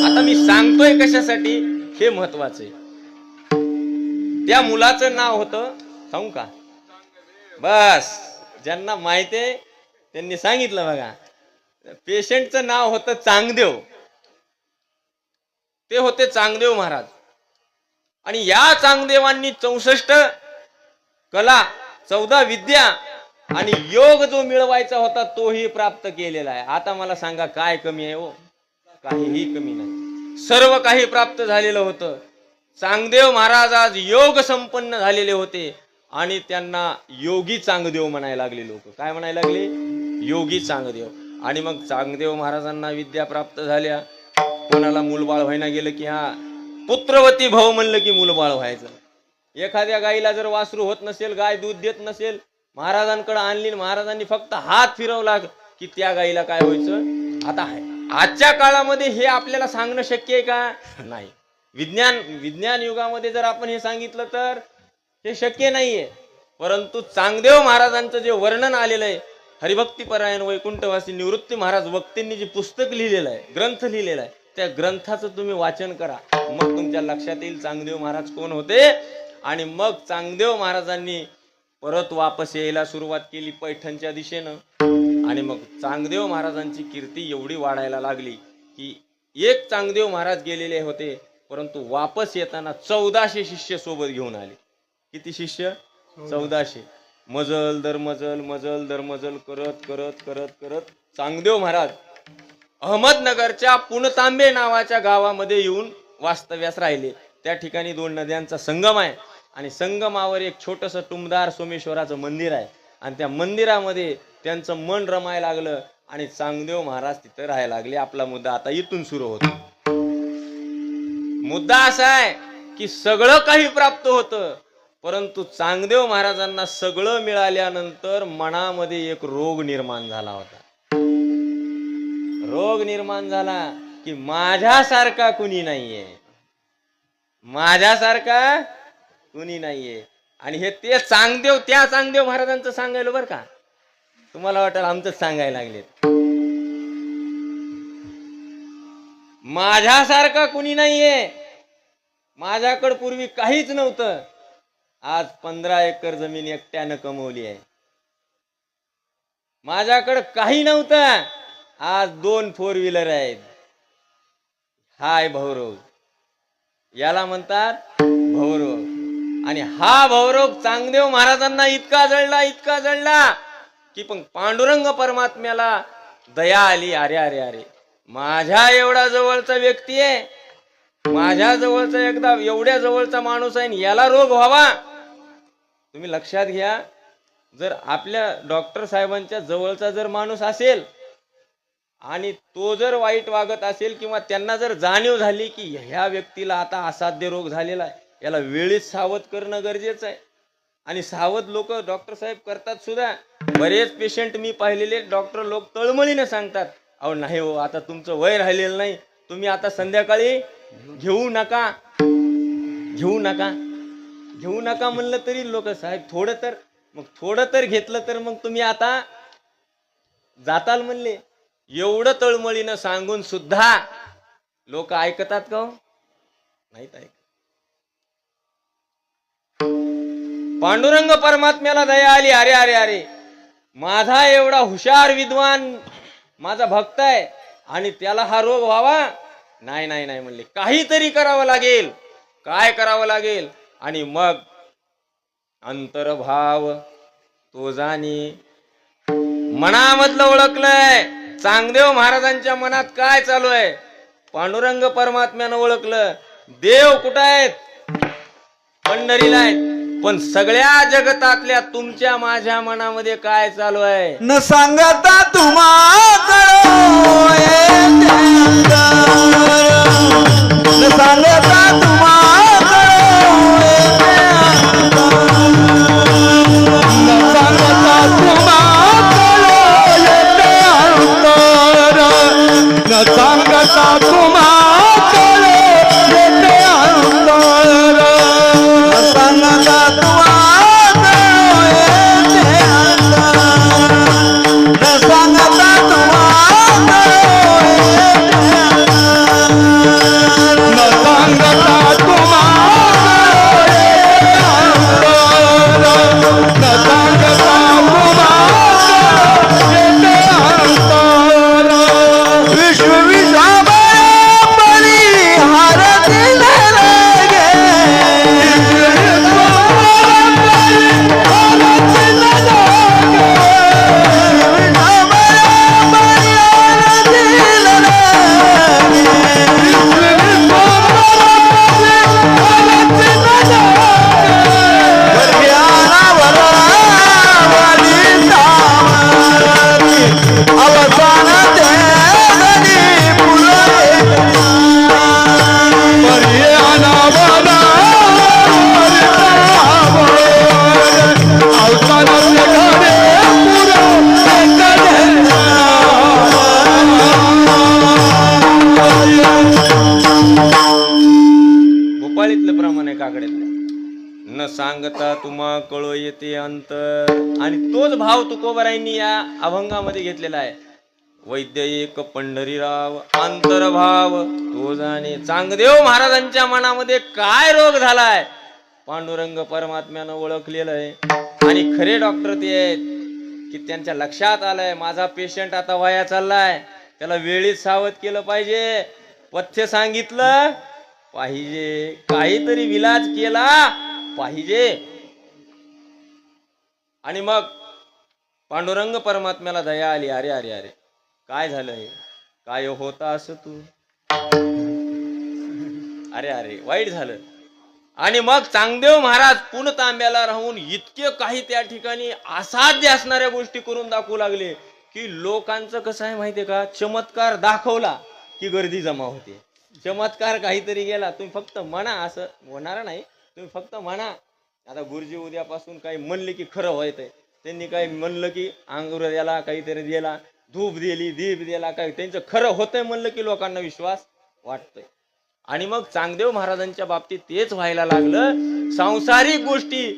आता मी सांगतोय कशासाठी हे महत्वाचं आहे. त्या मुलाचं नाव होतं, सांगू का? बस ज्यांना माहिती आहे त्यांनी सांगितलं बघा. पेशंटचं नाव होतं चांगदेव. ते होते चांगदेव महाराज. आणि या चांगदेवांनी 64 कला, 14 विद्या आणि योग जो मिळवायचा होता तोही प्राप्त केलेला आहे. आता मला सांगा काय कमी आहे हो? काहीही कमी नाही, सर्व काही प्राप्त झालेलं होतं. चांगदेव महाराज आज योग संपन्न झालेले होते आणि त्यांना योगी चांगदेव म्हणायला लागले लोक. काय म्हणायला लागले? योगी चांगदेव. आणि मग चांगदेव महाराजांना विद्या प्राप्त झाल्या. कोणाला मूलबाळ व्हायला गेलं की हा पुत्रवती भाऊ म्हणलं की मूलबाळ व्हायचं. एखाद्या गाईला जर वासरू होत नसेल, गाय दूध देत नसेल, महाराजांकडे आणली, महाराजांनी फक्त हात फिरवला की त्या गाईला काय व्हायचं. आता आजच्या काळामध्ये हे आपल्याला सांगणं शक्य आहे का? नाही. विज्ञान युगामध्ये जर आपण हे सांगितलं तर हे शक्य नाहीये. परंतु चांगदेव महाराजांचं जे वर्णन आलेलं आहे, हरिभक्तीपरायण वैकुंठवासी निवृत्ती महाराज वक्तींनी जे पुस्तक लिहिलेलं आहे, ग्रंथ लिहिलेला आहे, त्या ग्रंथाचं तुम्ही वाचन करा. मग तुमच्या लक्षात येईल चांगदेव महाराज कोण होते. आणि मग चांगदेव महाराजांनी परत वापस यायला सुरुवात केली पैठणच्या दिशेनं. आणि मग चांगदेव महाराजांची कीर्ती एवढी वाढायला लागली की एक चांगदेव महाराज गेलेले होते, परंतु वापस येताना 1400 शिष्य सोबत घेऊन आले. किती शिष्य? 1400. मजल दर मजल करत करत करत करत चांगदेव महाराज अहमदनगरच्या पुणतांबे नावाच्या गावामध्ये येऊन वास्तव्यास राहिले. त्या ठिकाणी 2 नद्यांचा संगम आहे आणि संगमावर एक छोटस टुमदार सोमेश्वराचं मंदिर आहे. आणि त्या मंदिरामध्ये त्यांचं मन रमायला लागलं आणि चांगदेव महाराज तिथं राहायला लागले. आपला मुद्दा आता इथून सुरू होतो. मुद्दा असा आहे की सगळं काही प्राप्त होतं, परंतु चांगदेव महाराजांना सगळं मिळाल्यानंतर मनामध्ये एक रोग निर्माण झाला होता. रोग निर्माण झाला की माझ्यासारखा कुणी नाहीये, माझ्यासारखा कुणी नाहीये. आणि हे त्या चांगदेव महाराजांचं सांगायला बरं का, तुम्हाला वाटेल आमचंच सांगायला लागलेत. माझ्यासारखा कुणी नाहीये, माझ्याकडे पूर्वी काहीच नव्हतं, आज 15 एकर जमीन एकट्यानं कमवली आहे. माझ्याकडे काही नव्हतं, आज 2 4 व्हीलर आहेत. हाय भवरोग, याला म्हणतात भवरोग. आणि हा भवरोग चांगदेव महाराजांना इतका जळला की पण पांडुरंग परमात्म्याला दया आली. अरे अरे अरे, माझ्या एवढा जवळचा व्यक्ती आहे, माझ्या जवळचा एवढ्या जवळचा माणूस आहे, याला रोग व्हावा. तुम्ही लक्षात घ्या, जर आपल्या डॉक्टर साहेबांच्या जवळचा जर माणूस असेल आणि तो जर वाईट वागत असेल किंवा त्यांना जर जाणीव झाली की ह्या व्यक्तीला आता असाध्य रोग झालेला आहे, याला वेळीच सावध करणं गरजेचं आहे. आणि सावध लोक डॉक्टर साहेब करतात सुद्धा. बरेच पेशंट मी पाहिलेले डॉक्टर लोक तळमळीने सांगतात, अहो नाही हो, आता तुमचं वय राहिलेलं नाही, तुम्ही आता संध्याकाळी घेऊ नका म्हणलं तरी लोक साहेब थोडं तर घेतलं तर मग तुम्ही आता जाताल म्हणले. एवढं तळमळीनं सांगून सुद्धा लोक ऐकतात का? नाहीत ऐकत. पांडुरंग परमात्म्याला दया आली. अरे अरे अरे, माझा एवढा हुशार विद्वान माझा भक्त आहे आणि त्याला हा रोग व्हावा? नाही नाही नाही म्हणले, काहीतरी करावं लागेल. काय करावं लागेल? आणि मग अंतर्भाव तो जाणी मनामधलं ओळखलंय. चांगदेव महाराजांच्या मनात काय चालू आहे पांडुरंग परमात्म्यानं ओळखलं. देव कुठं आहेत? पंढरीला आहेत. पण सगळ्या जगतातल्या तुमच्या माझ्या मनामध्ये काय चालू आहे न सांगता तुम्हाला, न सांगता तुम्हाला, न सांगता तुम्हाला काकड्यातल्या न सांगता तुम्हा कळो येते अंतर. आणि तोच भाव तुकोबारायांनी या अभंगामध्ये घेतलेला आहे. वैद्य एक पंढरीराव अंतर्भाव तो जाणे. चांगदेव महाराजांच्या मनामध्ये काय रोग झालाय पांडुरंग परमात्म्यानं ओळखलेलं आहे. आणि खरे डॉक्टर ते आहेत की त्यांच्या लक्षात आलंय माझा पेशंट आता वाया चाललाय, त्याला वेळीच सावध केलं पाहिजे, पथ्य सांगितलं पाहिजे, काहीतरी विलाज केला पाहिजे. आणि मग पांडुरंग परमात्म्याला दया आली. अरे अरे अरे काय झालं हे, काय होता असं तू, अरे अरे वाईट झालं. आणि मग चांगदेव महाराज पुणतांब्याला राहून इतके काही त्या ठिकाणी असाध्य असणाऱ्या गोष्टी करून दाखवू लागले की लोकांचं कसं आहे माहितीये का, चमत्कार दाखवला की गर्दी जमा होते. चमत्कार काहीतरी गेला तुम्ही फक्त म्हणा, असं होणार नाही, तुम्ही फक्त म्हणा. आता गुरुजी उद्यापासून काही म्हणले की खरं व्हायचंय, त्यांनी काही म्हणलं की अंगुर द्याला, काहीतरी दिला, धूप दिली, दीप दिला, काही त्यांचं खरं होतंय म्हणलं की लोकांना विश्वास वाटतोय. आणि मग चांगदेव महाराजांच्या बाबतीत तेच व्हायला लागलं. सांसारिक गोष्टी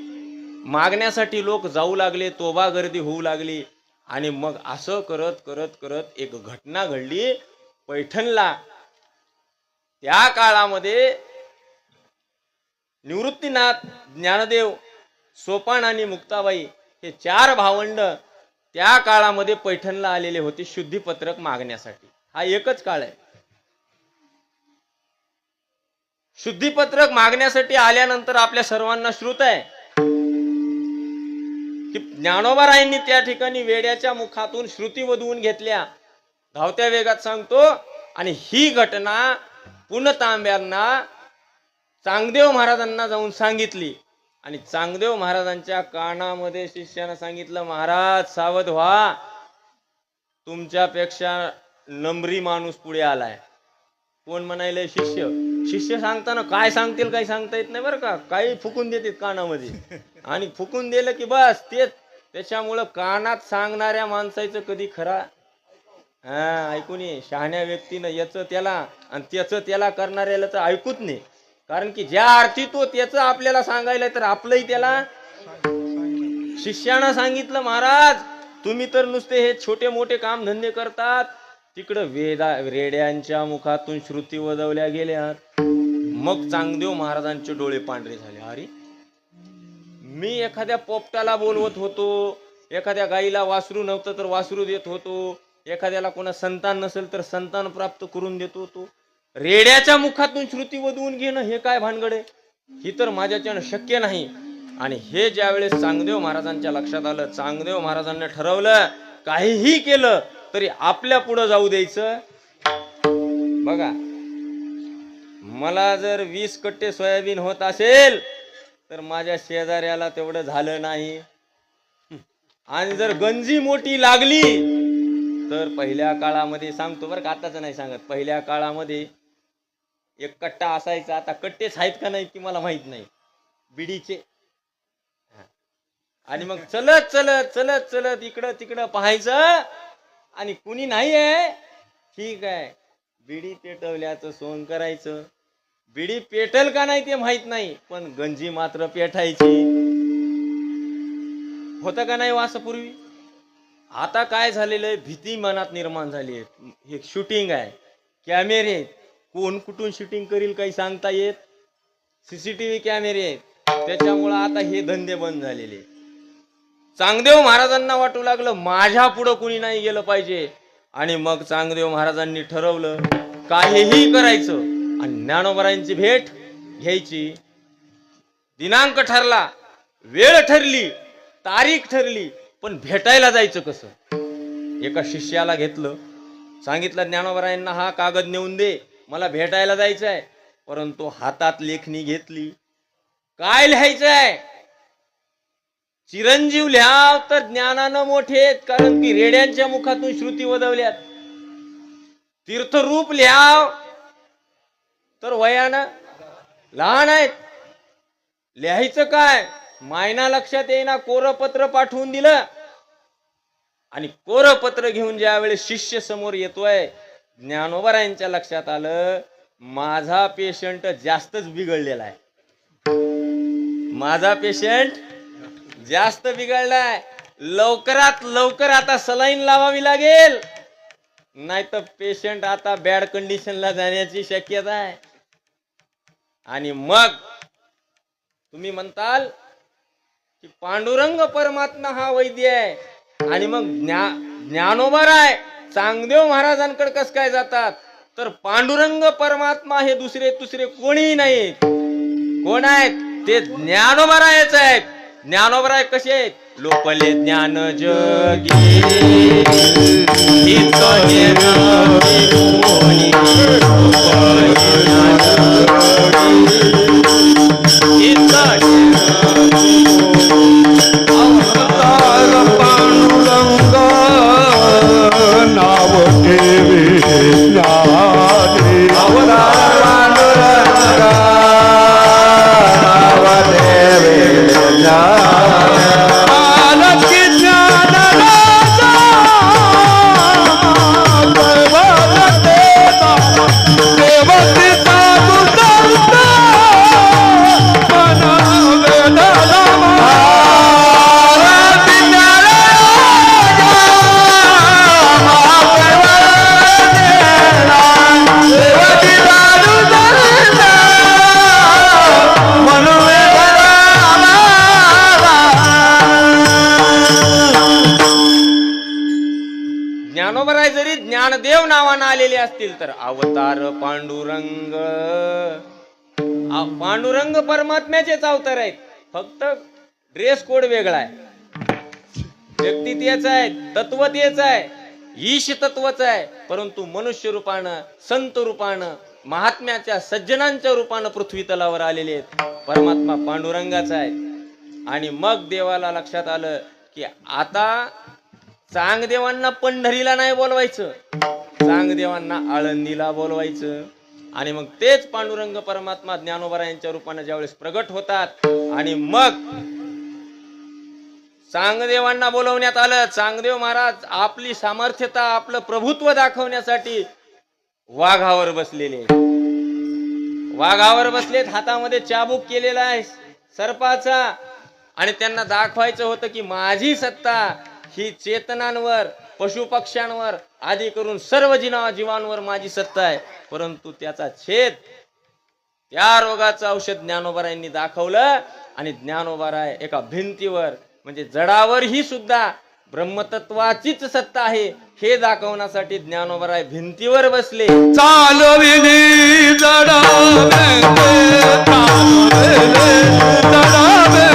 मागण्यासाठी लोक जाऊ लागले, तोबा गर्दी होऊ लागली. आणि मग असं करत करत करत एक घटना घडली पैठणला. त्या काळामध्ये निवृत्तीनाथ, ज्ञानदेव, सोपान आणि मुक्ताबाई हे 4 भावंड त्या काळामध्ये पैठणला आलेले होते शुद्धीपत्रक मागण्यासाठी. हा एकच काळ आहे. शुद्धीपत्रक मागण्यासाठी आल्यानंतर आपल्या सर्वांना श्रुत आहे की ज्ञानोबारायांनी त्या ठिकाणी वेड्याच्या मुखातून श्रुती वधवून घेतल्या. धावत्या वेगात सांगतो. आणि ही घटना पुणतांब्यांना चांगदेव महाराजांना जाऊन सांगितली. आणि चांगदेव महाराजांच्या कानामध्ये शिष्यानं सांगितलं, महाराज सावध व्हा, तुमच्यापेक्षा नम्री माणूस पुढे आलाय. कोण म्हणायलंय? शिष्य. शिष्य सांगताना काय सांगतील काही सांगता येत नाही बरं का, काही फुकून देतात कानामध्ये. आणि फुकून दिलं की बस तेच. त्याच्यामुळं कानात सांगणाऱ्या माणसाचं कधी खरा ऐकून ये. शहाण्या व्यक्तीनं याचं त्याला आणि त्याचं त्याला करणाऱ्याला तर ऐकूच नाही. कारण की ज्या अर्थी तो त्याचं आपल्याला सांगायला तर आपलंही त्याला. शिष्यानं सांगितलं, महाराज तुम्ही तर नुसते हे छोटे मोठे काम धंदे करतात, तिकडं रेड्यांच्या मुखातून श्रुती वदवल्या गेल्यात. मग चांगदेव महाराजांचे डोळे पांढरे झाले. अरे मी एखाद्या पोपटाला बोलवत होतो, एखाद्या गाईला वासरू नव्हतं तर वासरू देत होतो, एखाद्याला कोणा संतान नसेल तर संतान प्राप्त करून देत होतो, रेड्याच्या मुखातून श्रुती वधवून घेणं हे काय भानगड आहे? ही तर माझ्याच्यानं शक्य नाही. आणि हे ज्या वेळेस चांगदेव महाराजांच्या लक्षात आलं, चांगदेव महाराजांनी ठरवलं काहीही केलं तरी आपल्या पुढे जाऊ द्यायचं. बघा, मला जर 20 कट्टे सोयाबीन होत असेल तर माझ्या शेजाऱ्याला तेवढं झालं नाही. आणि जर गंजी मोठी लागली तर पहिल्या काळामध्ये सांगतो बरं का, आताच नाही सांगत, पहिल्या काळामध्ये एक कट्टा असायचा. आता कट्टेच आहेत का नाही की मला माहित नाही, बिडीचे. आणि मग चलत चलत चलत चलत इकडं तिकडं पाहायचं. आणि कुणी नाही आहे, ठीक आहे, बिडी पेटवल्याचं सोंग करायचं. बिडी पेटल का नाही ते माहित नाही, पण गंजी मात्र पेटायची. होतं का नाही वास पूर्वी? आता काय झालेलं आहे, भीती मनात निर्माण झाली आहे. हे शूटिंग आहे, कॅमेरे, कोण कुठून शूटिंग करील काही सांगता येत. सीसीटीव्ही कॅमेरे आहेत, त्याच्यामुळं आता हे धंदे बंद झालेले. चांगदेव महाराजांना वाटू लागलं माझ्या पुढं कुणी नाही गेलं पाहिजे. आणि मग चांगदेव महाराजांनी ठरवलं काहीही करायचं आणि ज्ञानोबारायांची भेट घ्यायची. दिनांक ठरला, वेळ ठरली, तारीख ठरली, पण भेटायला जायचं कसं? एका शिष्याला घेतलं, सांगितलं ज्ञानोबारायांना हा कागद नेऊन दे, मला भेटायला जायचंय. परंतु हातात लेखणी घेतली. काय लिहायचंय? चिरंजीव लिहाव तर ज्ञानानं मोठे, कारण की रेड्यांच्या मुखातून श्रुती वदवल्यात. तीर्थरूप लिहाव तर वयानं लहान आहेत. लिहायचं काय? मायना लक्षात येईना, कोरपत्र पाठवून दिलं. आणि कोरपत्र घेऊन ज्या वेळेस शिष्य समोर येतोय, ज्ञानोबारायांच्या लक्षात आलं माझा पेशंट जास्तच बिघडलेला आहे. माझा पेशंट जास्त बिघडलाय, लवकरात लवकर आता सलाईन लावावी लागेल, नाही तर पेशंट आता बॅड कंडिशनला जाण्याची शक्यता आहे. आणि मग तुम्ही म्हणताल की पांडुरंग परमात्मा हा वैद्य आहे, आणि मग ज्ञानोबा राय चांगदेव महाराजांकडे कस काय जातात? तर पांडुरंग परमात्मा हे दुसरे कोणीही नाहीत. कोण आहेत? ते ज्ञानोबा रायच आहेत. ज्ञानोबा राय कसे आहेत? लोपले ज्ञान जगी हित ज्ञानी कोणी, लोपले ज्ञान जगी हित ज्ञानी अवतार पांडुरंग नाव ठेवे ज्ञानी. अवतार पांडुरंग नाव ठेवे ज्ञानी. आलकी ज्ञान राजा दैवत देता, देवती साधू संत मन वेदना. ज्ञानोबराय जरी ज्ञानदेव नावानं आलेले असतील तर अवतार पांडुरंग, पांडुरंग परमात्म्याचेच अवतार आहेत. फक्त ड्रेस कोड वेगळा आहे, व्यक्ती तेच आहे, तत्व तेच आहे, ईश तत्वच आहे, परंतु मनुष्य रूपानं, संत रूपानं, महात्म्याच्या सज्जनांच्या रूपानं पृथ्वी तलावर आलेले आहेत. परमात्मा पांडुरंगाचा आहे. आणि मग देवाला लक्षात आलं की आता चांगदेवांना पंढरीला नाही बोलवायचं, चांगदेवांना आळंदीला बोलवायचं. आणि मग तेच पांडुरंग परमात्मा ज्ञानोबा यांच्या रूपानं ज्यावेळेस प्रगट होतात, आणि मग चांगदेवांना बोलवण्यात आलं. चांगदेव महाराज आपली सामर्थ्यता, आपलं प्रभुत्व दाखवण्यासाठी वाघावर बसलेले, वाघावर बसलेत, हातामध्ये चाबूक केलेला आहे सर्पाचा, आणि त्यांना दाखवायचं होतं की माझी सत्ता ही चेतनांवर, पशुपक्ष्यांवर, आदी करून सर्व जीवांवर माझी सत्ता आहे. परंतु त्याचा छेद, त्या रोगाचं औषध ज्ञानोबारायांनी दाखवलं. आणि ज्ञानोबाराय एका भिंतीवर, म्हणजे जडावर ही सुद्धा ब्रह्मतत्वाचीच सत्ता आहे हे दाखवण्यासाठी ज्ञानोबाराय भिंतीवर बसले. चालविली जडावे चालविले जडावे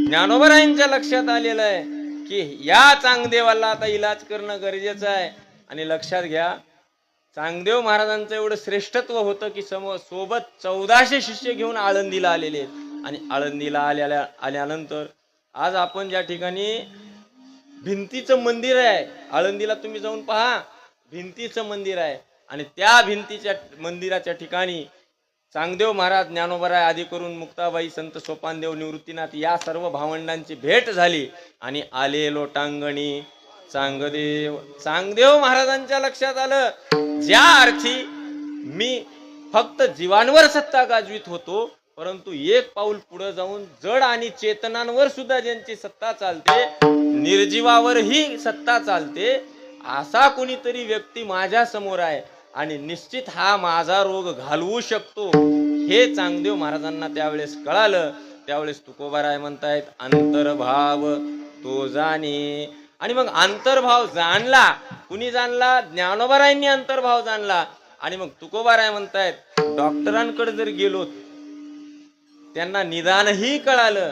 ज्ञानोबरायांच्या लक्षात आलेलं आहे की या चांगदेवाला आता इलाज करणं गरजेचं आहे. आणि लक्षात घ्या, चांगदेव महाराजांचं एवढं श्रेष्ठत्व होतं की सोबत 1400 शिष्य घेऊन आळंदीला आलेले आहेत. आणि आळंदीला आल्यानंतर आज आपण ज्या ठिकाणी भिंतीचं मंदिर आहे, आळंदीला तुम्ही जाऊन पहा, भिंतीचं मंदिर आहे. आणि त्या भिंतीच्या मंदिराच्या ठिकाणी चांगदेव महाराज, ज्ञानोबराय आदी करून मुक्ताबाई, संत सोपानदेव, निवृत्तीनाथ या सर्व भावंडांची भेट झाली. आणि आले लोटांगणी चांगदेव महाराजांच्या लक्षात आलं, ज्या अर्थी मी फक्त जीवांवर सत्ता गाजवीत होतो, परंतु एक पाऊल पुढे जाऊन जड आणि चेतनांवर सुद्धा ज्यांची सत्ता चालते, निर्जीवावरही सत्ता चालते, असा कोणीतरी व्यक्ती माझ्या समोर आहे आणि निश्चित हा माझा रोग घालवू शकतो, हे चांगदेव महाराजांना त्यावेळेस कळालं. त्यावेळेस तुकोबाराय म्हणतायत, अंतर्भाव तो जाणे. आणि मग अंतर्भाव जाणला, कुणी जाणला? ज्ञानोबारायांनी अंतर्भाव जाणला. आणि मग तुकोबाराय म्हणतायत, डॉक्टरांकडे जर गेलो, त्यांना निदानही कळालं,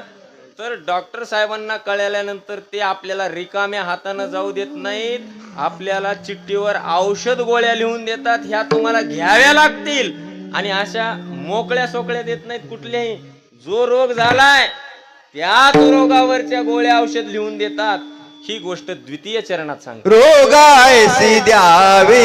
तर डॉक्टर साहेबांना कळल्यानंतर ते आपल्याला रिकाम्या हाताने जाऊ देत नाहीत, आपल्याला चिठ्ठीवर औषध गोळ्या लिहून देतात, ह्या तुम्हाला घ्याव्या लागतील. आणि अशा मोकळ्या सोकळ्या देत नाहीत कुठल्याही. जो रोग झालाय त्याच रोगावरच्या गोळ्या औषध लिहून देतात. ही गोष्ट द्वितीय चरणात सांगतो. रोगायसी द्यावे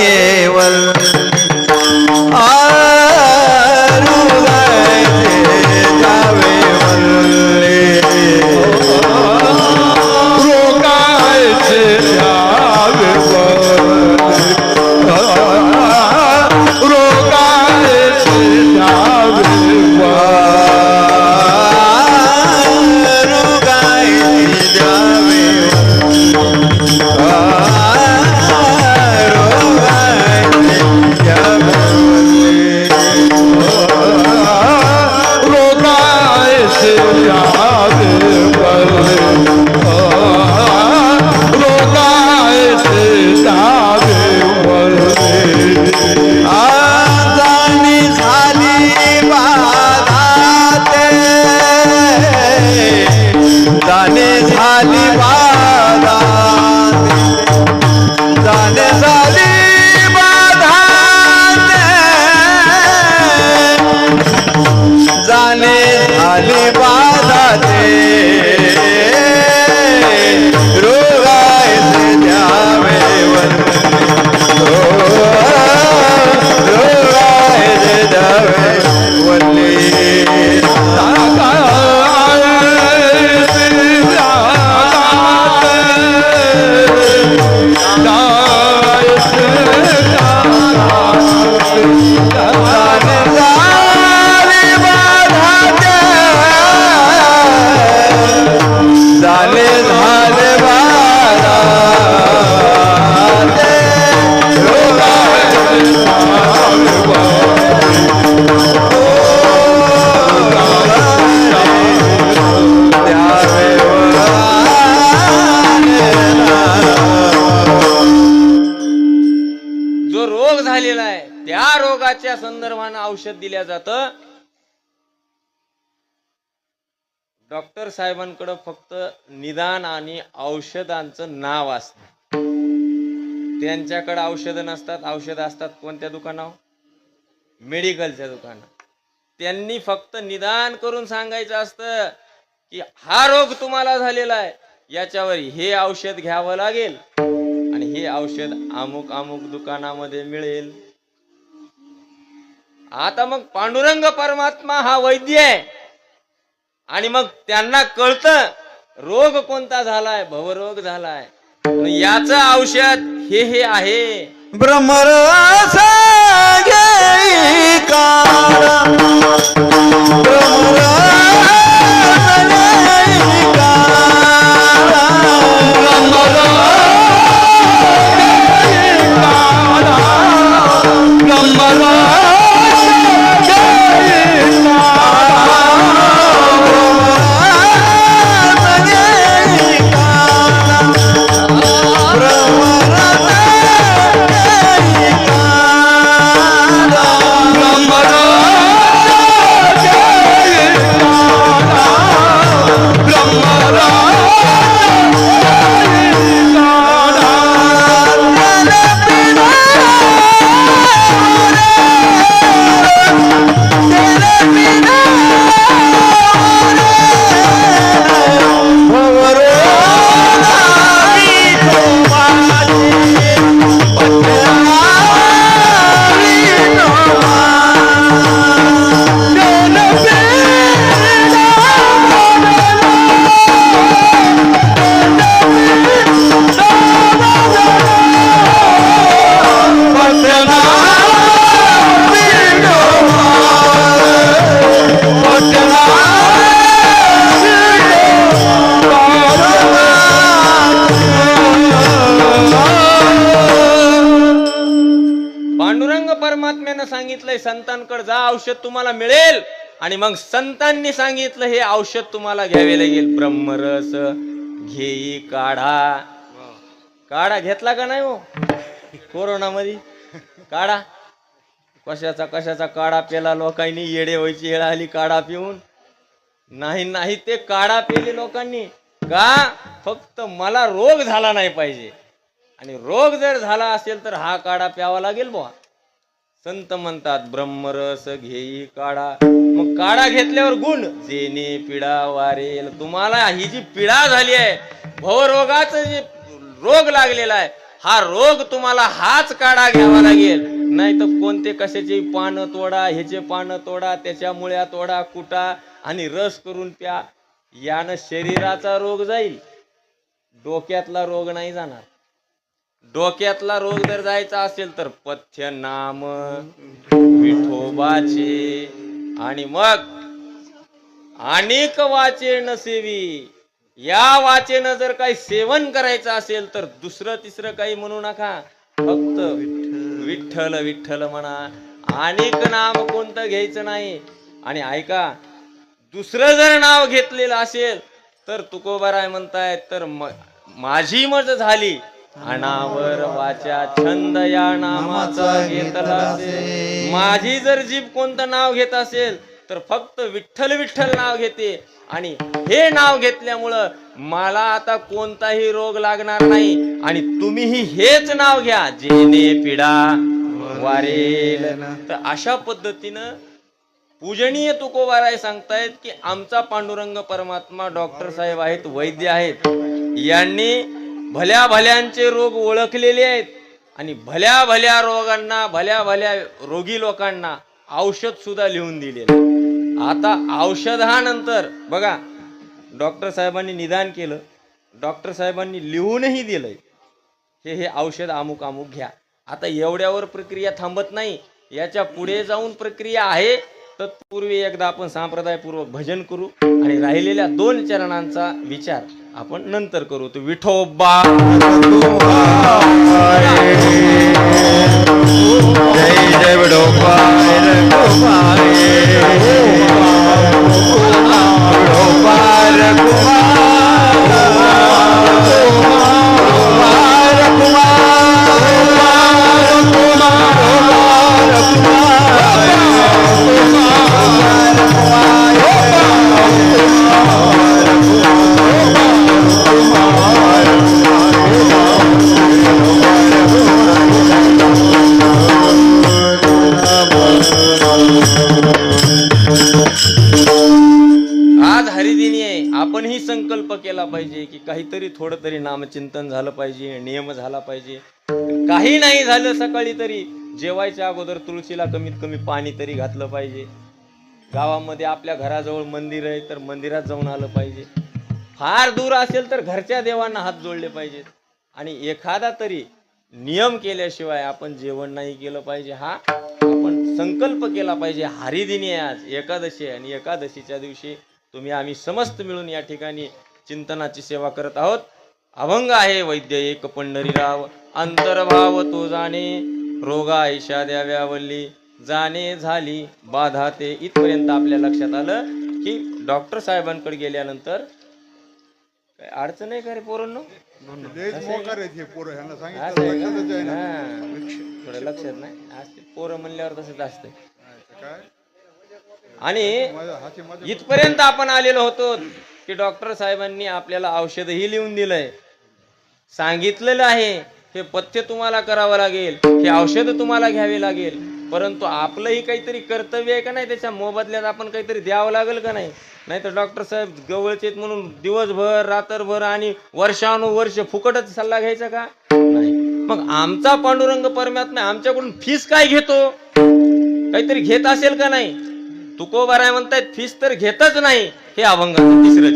संदर्भाने औषध दिल्या जातं. डॉक्टर साहेबांकडे फक्त निदान आणि औषधांचं नाव असतं. त्यांच्याकडे औषध नसतात. औषध असतात कोणत्या दुकानावर? मेडिकलच्या दुकानात. त्यांनी फक्त निदान करून सांगायचं असतं की हा रोग तुम्हाला झालेला आहे, याच्यावर हे औषध घ्यावं लागेल आणि हे औषध अमुक अमुक दुकानामध्ये मिळेल. आता मग पांडुरंग परमात्मा हा वैद्य आहे आणि मग त्यांना कळतं रोग कोणता झालाय, भवरोग झालाय, याचं औषध हे आहे. ब्रह्मरस घेई काळ, औषध तुम्हाला मिळेल. आणि मग संतांनी सांगितलं हे औषध तुम्हाला घ्यावे लागेल. ब्रह्मरस घेई काढा. काढा घेतला का नाही हो कोरोनामध्ये? काढा कशाचा काढा पेला लोकांनी, येडे व्हायची वेळ आली काढा पिऊन. नाही ते काढा पेले लोकांनी का? फक्त मला रोग झाला नाही पाहिजे. आणि रोग जर झाला असेल तर हा काढा प्यावा लागेल बुवा. संत म्हणतात ब्रह्मरस घेई काढा. मग काढा घेतल्यावर गुण जेने पिढा वारेल. तुम्हाला ही जी पिढा झाली आहे, भवरोगाचं जे रोग लागलेला आहे, हा रोग तुम्हाला हाच काढा घ्यावा लागेल. नाही तर कोणते कशाचे पानं तोडा, ह्याचे पानं तोडा, त्याच्या मुळ्या तोडा, कुटा आणि रस करून प्या. यानं शरीराचा रोग जाईल, डोक्यातला रोग नाही जाणार. डोक्यातला रोग जर जायचा असेल तर पथ्य नाम विठोबाचे. आणि मग अनेक वाचे नसेवी. या वाचेनं जर काही सेवन करायचं असेल तर दुसरं तिसरं काही म्हणू नका, फक्त विठ्ठल विठ्ठल म्हणा. अनेक नाम कोणतं घ्यायचं नाही. आणि ऐका, दुसरं जर नाव घेतलेलं असेल तर तुकोबाराय म्हणतायत तर माझी मज झाली अनावर वाचा छंद या नामाचा घेतला. माझी जर जीभ कोणतं नाव घेत असेल तर फक्त विठ्ठल विठ्ठल नाव घेते. आणि हे नाव घेतल्यामुळं मला आता कोणताही रोग लागणार नाही. आणि तुम्हीही हेच नाव घ्या जेने पिढा वारेल. तर अशा पद्धतीनं पूजनीय तुकोबाराय सांगतायत की आमचा पांडुरंग परमात्मा डॉक्टर साहेब आहेत, वैद्य आहेत. यांनी भल्या भल्यांचे रोग ओळखलेले आहेत. आणि भल्या भल्या रोगांना, भल्या भल्या रोगी लोकांना औषध सुद्धा लिहून दिलेलं. आता औषधानंतर बघा, डॉक्टर साहेबांनी निदान केलं, डॉक्टर साहेबांनी लिहूनही दिलंय हे औषध अमुक अमुक घ्या. आता एवढ्यावर प्रक्रिया थांबत नाही, याच्या पुढे जाऊन प्रक्रिया आहे. तत्पूर्वी एकदा आपण संप्रदायपूर्वक भजन करू आणि राहिलेल्या 2 चरणांचा विचार आपण नंतर करू. तो विठोबा जय जय विठोबा आपणही संकल्प केला पाहिजे की काहीतरी थोडं तरी नामचिंतन झालं पाहिजे, नियम झाला पाहिजे. काही नाही झालं सकाळी तरी जेवायच्या अगोदर तुळशीला कमीत कमी पाणी तरी घातलं पाहिजे. गावामध्ये आपल्या घराजवळ मंदिर आहे तर मंदिरात जाऊन आलं पाहिजे. फार दूर असेल तर घरच्या देवांना हात जोडले पाहिजेत. आणि एखादा तरी नियम केल्याशिवाय आपण जेवण नाही केलं पाहिजे. हा आपण संकल्प केला पाहिजे. हरिदिनी आहे आज, एकादशी आहे. आणि एकादशीच्या दिवशी तुम्ही आम्ही समस्त मिळून या ठिकाणी चिंतनाची सेवा करत आहोत. अभंग आहे वैद्य एक पंढरीराव अंतर्भाव तो जाणे रोगा ऐशा द्याव्यावल्ली जाणे झाली बाधा ते. इथपर्यंत आपल्या लक्षात आलं की डॉक्टर साहेबांकडे गेल्यानंतर काय अडचण आहे का रे पोरांनो? थोडं लक्षात नाही असते पोरं म्हणल्यावर तसंच असतंय. आणि इथपर्यंत आपण आलेलो होतो की डॉक्टर साहेबांनी आपल्याला औषधही लिहून दिलंय, सांगितलेलं आहे हे पथ्य तुम्हाला करावं लागेल, हे औषध तुम्हाला घ्यावे लागेल. परंतु आपलंही काहीतरी कर्तव्य आहे का नाही, त्याच्या मोबदल्यात आपण काहीतरी द्यावं लागेल का नाही. नाही तर डॉक्टर साहेब गवळचेत म्हणून दिवसभर रात्रभर आणि वर्षानुवर्ष फुकटच सल्ला घ्यायचा का नाही. मग आमचा पांडुरंग परमात्मा आमच्याकडून फीस काय घेतो, काहीतरी घेत असेल का नाही. तुकोबाराय म्हणतायत फीस तर घेतच नाही. हे अभंगाचं तिसरं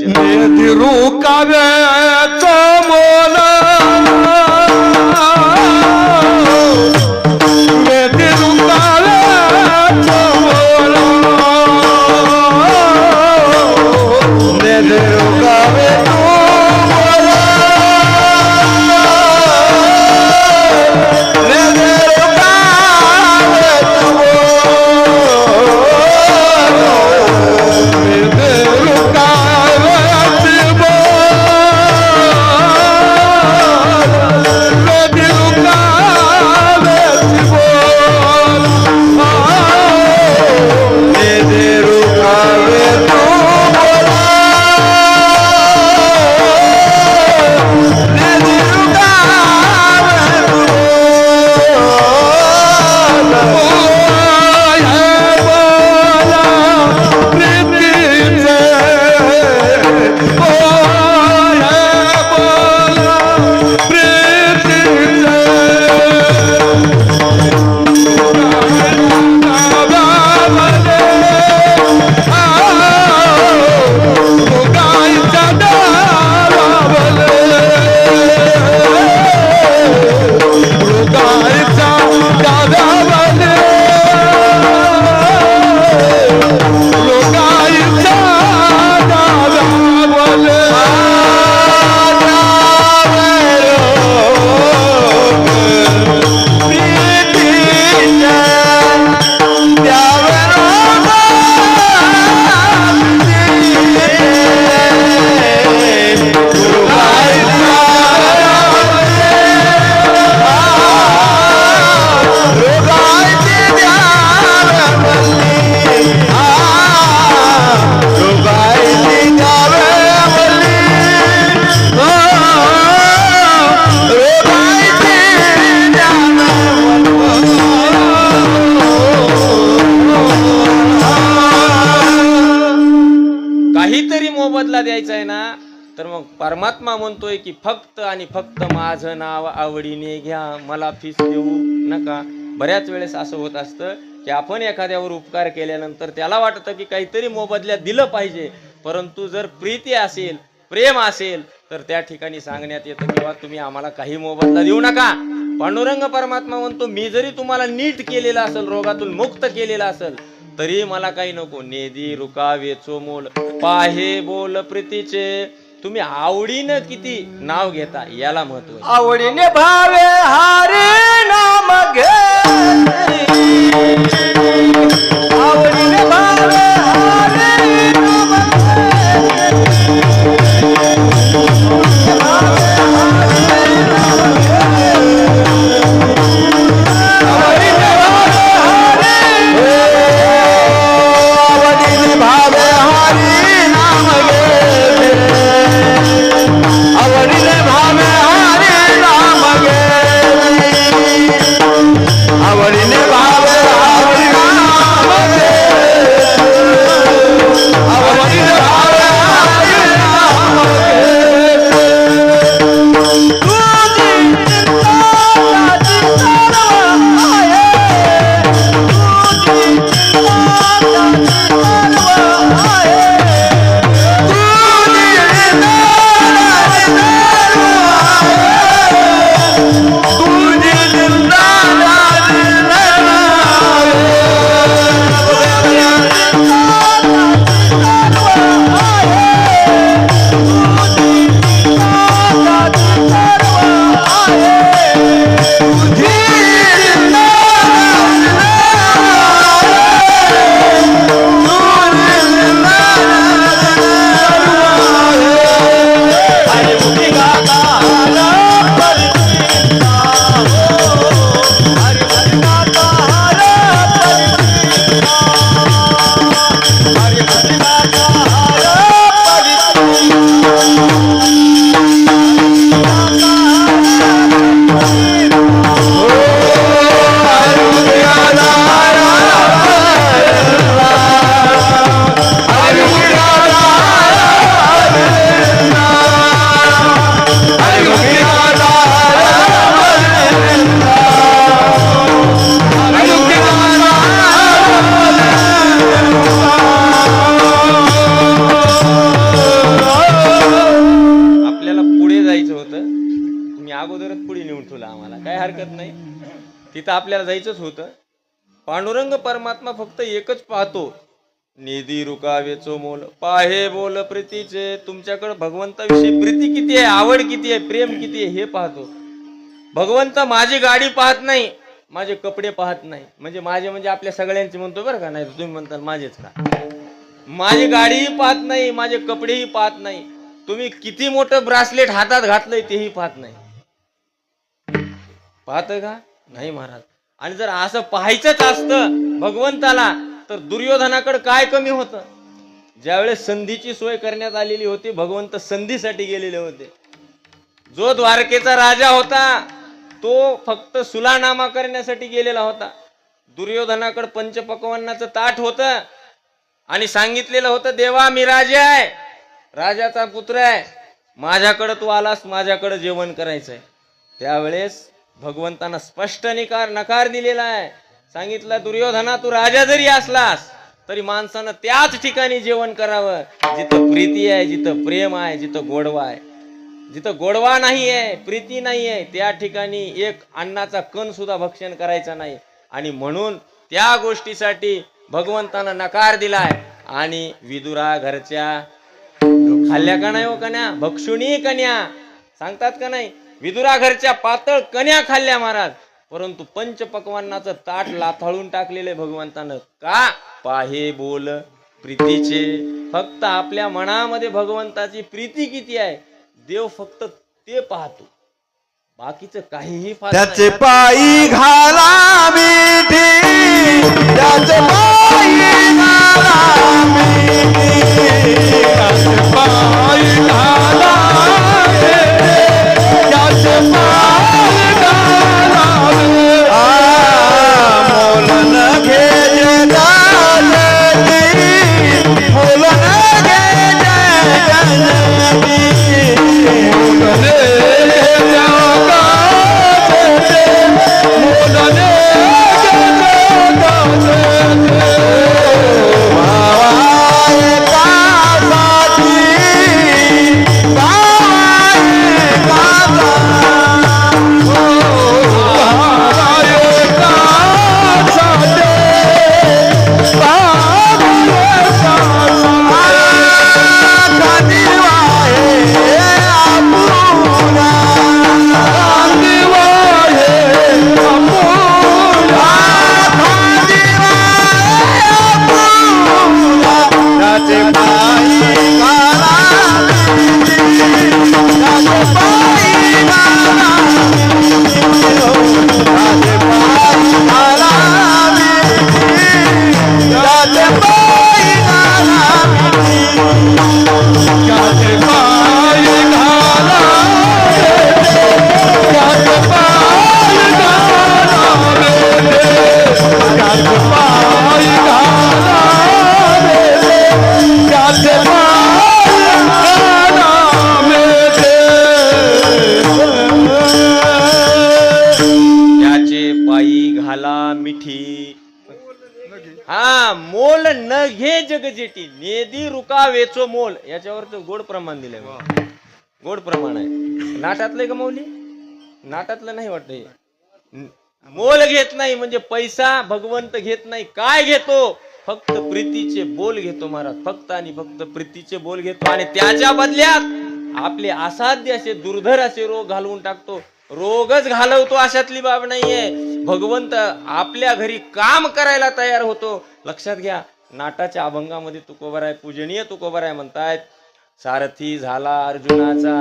मोबदला द्यायचा आहे ना, तर मग परमात्मा म्हणतोय की फक्त आणि फक्त माझं नाव आवडीने घ्या, मला फीस देऊ नका. बऱ्याच वेळेस असं होत असतं की आपण एखाद्यावर उपकार केल्यानंतर त्याला वाटतं की काहीतरी मोबदल्यात दिलं पाहिजे, परंतु जर प्रीती असेल, प्रेम असेल, तर त्या ठिकाणी सांगण्यात येतं किंवा तुम्ही आम्हाला काही मोबदला देऊ नका. पांडुरंग परमात्मा म्हणतो मी जरी तुम्हाला नीट केलेलं असेल, रोगातून मुक्त केलेलं असेल, तरी मला काही नको. नेदी रुकावेचो मोल पाहे बोल प्रीतीचे. तुम्ही आवडीनं किती नाव घेता याला महत्व आहे. आवडीने भावे हरी नाम घे, आवडीने भावे हरी नाम तिथं आपल्याला जायचंच होतं. पांडुरंग परमात्मा फक्त एकच पाहतो, निधी रुकावेचो मोल पाहे बोल प्रीतीचे. तुमच्याकडे भगवंताविषयी प्रीती किती आहे, आवड किती आहे, प्रेम किती आहे हे पाहतो. भगवंत माझी गाडी पाहत नाही, माझे कपडे पाहत नाही. म्हणजे आपल्या सगळ्यांचे म्हणतो बरं का, नाही तुम्ही म्हणता माझेच का. माझी गाडीही पाहत नाही, माझे कपडेही पाहत नाही. तुम्ही किती मोठं ब्रासलेट हातात घातलंय तेही पाहत नाही. पाहत का नाही महाराज. आणि जर असं पाहायचंच असतं भगवंताला, तर दुर्योधनाकडे काय कमी होतं. ज्यावेळेस संधीची सोय करण्यात आलेली होती, भगवंत संधीसाठी गेलेले होते. जो द्वारकेचा राजा होता तो फक्त सुलानामा करण्यासाठी गेलेला होता. दुर्योधनाकडे पंचपक्वान्नाचं ताट होतं आणि सांगितलेलं होतं, देवा मी राजा आहे, राजाचा पुत्र आहे, माझ्याकडे तू आलास, माझ्याकडे जेवण करायचंय. त्यावेळेस भगवंतानं स्पष्ट नकार दिलेला आहे. सांगितलं, दुर्योधना तू राजा जरी असलास तरी माणसानं त्याच ठिकाणी जेवण करावं जिथं प्रीती आहे, जिथं प्रेम आहे, जिथं गोडवा आहे. जिथं गोडवा नाही आहे, प्रीती नाही आहे, त्या ठिकाणी एक अन्नाचा कण सुद्धा भक्षण करायचा नाही. आणि म्हणून त्या गोष्टीसाठी भगवंतानं नकार दिलाय. आणि विदुरा घरच्या खाल्ल्या का नाही हो कन्या, भक्षुणी कन्या सांगतात का नाही. विदुरा घरच्या पातळ कन्या खाल्ल्या महाराज, परंतु पंचपक्वान्नाचं ताट लाथाळून टाकलेले भगवंतानं. का पाहे बोल प्रीतीचे. फक्त आपल्या मनामध्ये भगवंताची प्रीती किती आहे, देव फक्त ते पाहतो, बाकीचं काहीही त्याचे पायी घाला मिठी, त्याचे पायी घाला मिठी, त्याचे पायी घाला मिठी, त्याचे पायी घाला मिठी. मोल न घे जगाची, मोल न घे जगाची, शेती नेदी रुका वेचो मोल, याच्यावर तो गोड प्रमाण दिलंय. गोड प्रमाण आहे. नाटातलंय का मौली? नाटातलं नाही वाटत हे. मोल घेत नाही म्हणजे पैसा भगवंत घेत नाही. काय घेतो? फक्त प्रीतीचे बोल घेतो महाराज. फक्त आणि फक्त प्रीतीचे बोल घेतो आणि त्याच्या बदल्यात आपले असाध्य असे दुर्धर असे रोग घालवून टाकतो. रोगच घालवतो अशातली बाब नाहीये. भगवंत आपल्या घरी काम करायला तयार होतो. लक्षात घ्या, नाटाच्या अभंगामध्ये तुकोबाराय, पूजनीय तुकोबाराय म्हणतायत, सारथी झाला अर्जुनाचा,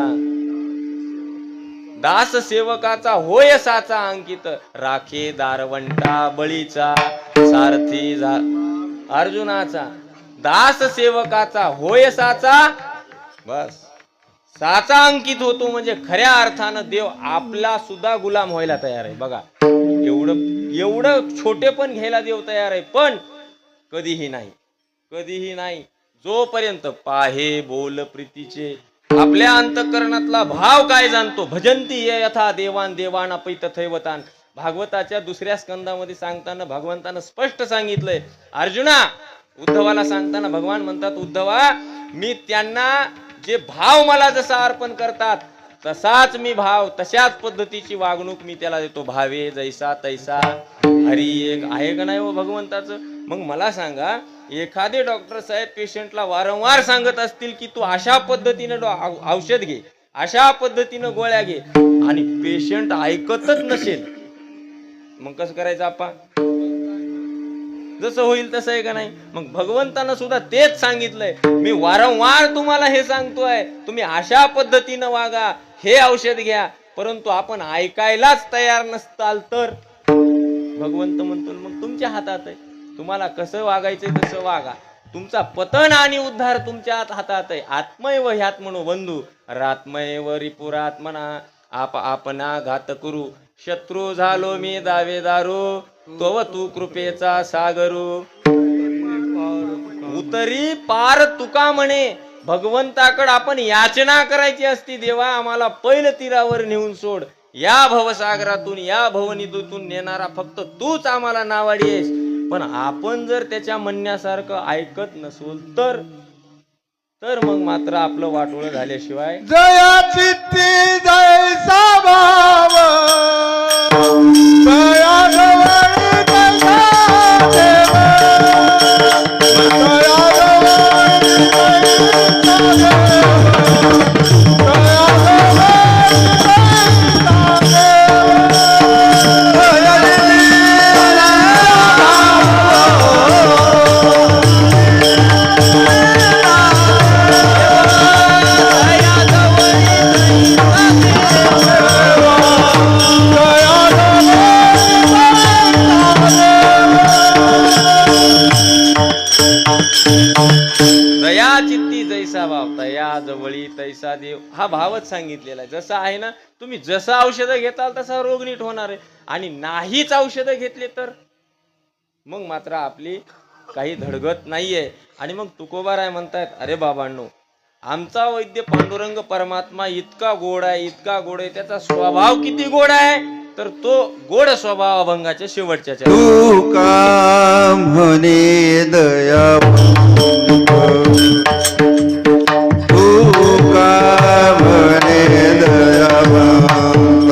दास सेवकाचा होय साचा अंकित, राखे दारवंटा बळीचा. सारथी अर्जुनाचा, दास सेवकाचा होय साचा, बस साचा अंकित होतो म्हणजे खऱ्या अर्थानं देव आपला सुद्धा गुलाम व्हायला तयार आहे. बघा, एवढं छोटे पण घ्यायला देव तयार आहे. पण कधीही नाही जोपर्यंत पाहे बोल प्रीतीचे. आपल्या अंतःकरणातला भाव काय जाणतो. भजंती ये यथा देवान देवान अपै तथैवतान. भागवताच्या दुसऱ्या स्कंदामध्ये सांगताना भगवंतानं स्पष्ट सांगितलंय. अर्जुना, उद्धवाला सांगताना भगवान म्हणतात, उद्धवा, मी त्यांना जे भाव मला जसा अर्पण करतात तसाच मी भाव, तशाच पद्धतीची वागणूक मी त्याला देतो. भावे जैसा तैसा. हरी एक आहे का नाही हो भगवंताचं? मग मला सांगा, एखादे डॉक्टर साहेब पेशंटला वारंवार सांगत असतील की तू अशा पद्धतीनं औषध घे, अशा पद्धतीनं गोळ्या घे, आणि पेशंट ऐकतच नसेल, मग कसं करायचं आपण? जसं होईल तसं आहे का नाही? मग भगवंतानं सुद्धा तेच सांगितलंय. मी वारंवार तुम्हाला हे सांगतोय, तुम्ही अशा पद्धतीनं वागा, हे औषध घ्या, परंतु आपण ऐकायलाच तयार नसताल तर भगवंत म्हणतो मग तुमच्या हातात आहे. तुम्हाला कसं वागायचंय तसं वागा. तुमचा पतन आणि उद्धार तुमच्या हातात आहे. आत्मैव ह्यात म्हणू बंधू, रात्मैव रिपुरात्मना. आपणा घात करू, शत्रू झालो मी दावेदारू, तव तू कृपेचा सागरू. उतरी पार तुका म्हणे. भगवंताकडे आपण याचना करायची असती, देवा आम्हाला पहिलं तीरावर नेऊन सोड. या भवसागरातून, या भवनिधीतून नेणारा फक्त तूच आम्हाला नावाडी आहेस. पण आपण जर त्याच्या म्हणण्यासारखं ऐकत नसोल तर मग मात्र आपलं वाटोळं झाल्याशिवाय. जया चित्ती जैसा भाव, दया जवळ तैसा देव, दया जवळ तैसा देव, दया दया चित्ती जैसा भाव, दया जवळी तैसा देव. हा भावच सांगितलेला आहे. जसं आहे ना, तुम्ही जसं औषधं घेताल तसा रोग नीट होणार आहे. आणि नाहीच औषधं घेतले तर मग मात्र आपली काही धडगत नाहीये. आणि मग तुकोबाराय म्हणतायत, अरे बाबांनो, आमचा वैद्य पांडुरंग परमात्मा इतका गोड आहे, इतका गोड आहे. त्याचा स्वभाव किती गोड आहे, तर तो गोड स्वभाव अभंगाच्या शेवटच्या तू का म्हणे दया, तू का म्हणे दयावंत,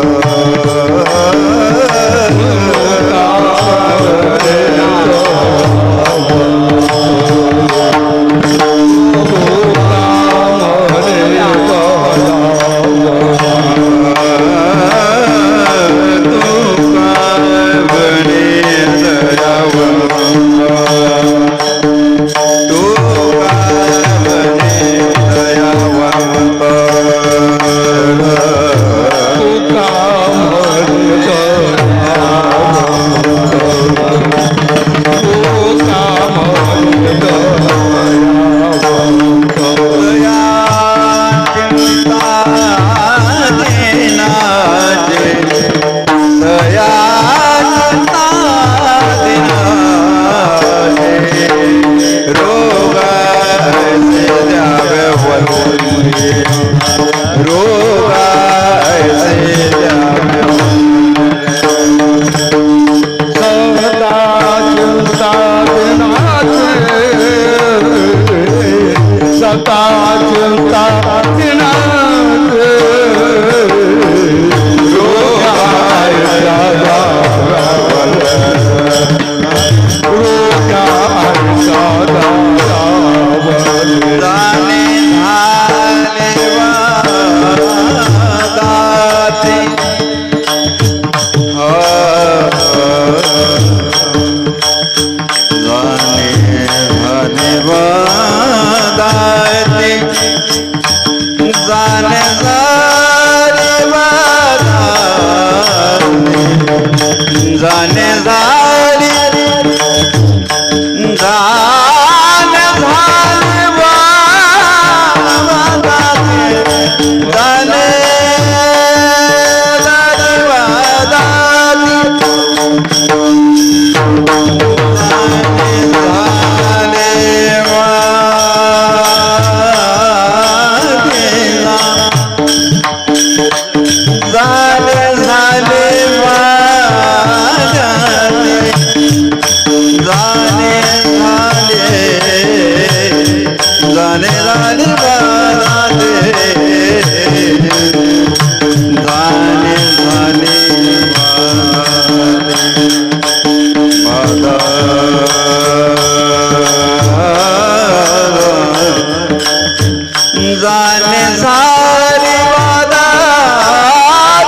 जाने सारी वादा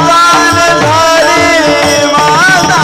जाने सारी वादा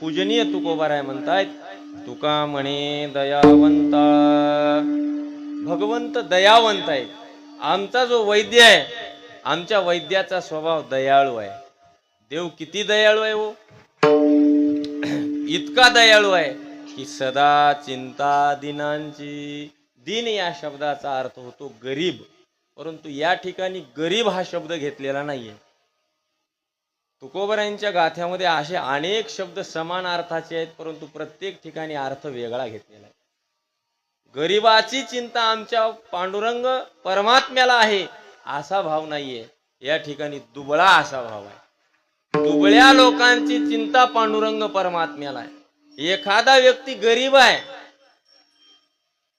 पूजनीय तुकोबाराय म्हणतायत, तुका म्हणे दयावंता. भगवंत दयावंत आहे. आमचा जो वैद्य आहे, आमच्या वैद्याचा स्वभाव दयाळू आहे. देव किती दयाळू आहे हो, इतका दयाळू आहे की सदा चिंता दिनांची. दिन या शब्दाचा अर्थ होतो गरीब, परंतु या ठिकाणी गरीब हा शब्द घेतलेला नाहीये. तुकोबरायांच्या गाथ्यामध्ये असे अनेक शब्द समान अर्थाचे आहेत, परंतु प्रत्येक ठिकाणी अर्थ वेगळा घेतलेला आहे. गरीबाची चिंता आमच्या पांडुरंग परमात्म्याला आहे असा भाव नाहीये. या ठिकाणी दुबळा असा भाव आहे. दुबळ्या लोकांची चिंता पांडुरंग परमात्म्याला आहे. एखादा व्यक्ती गरीब आहे,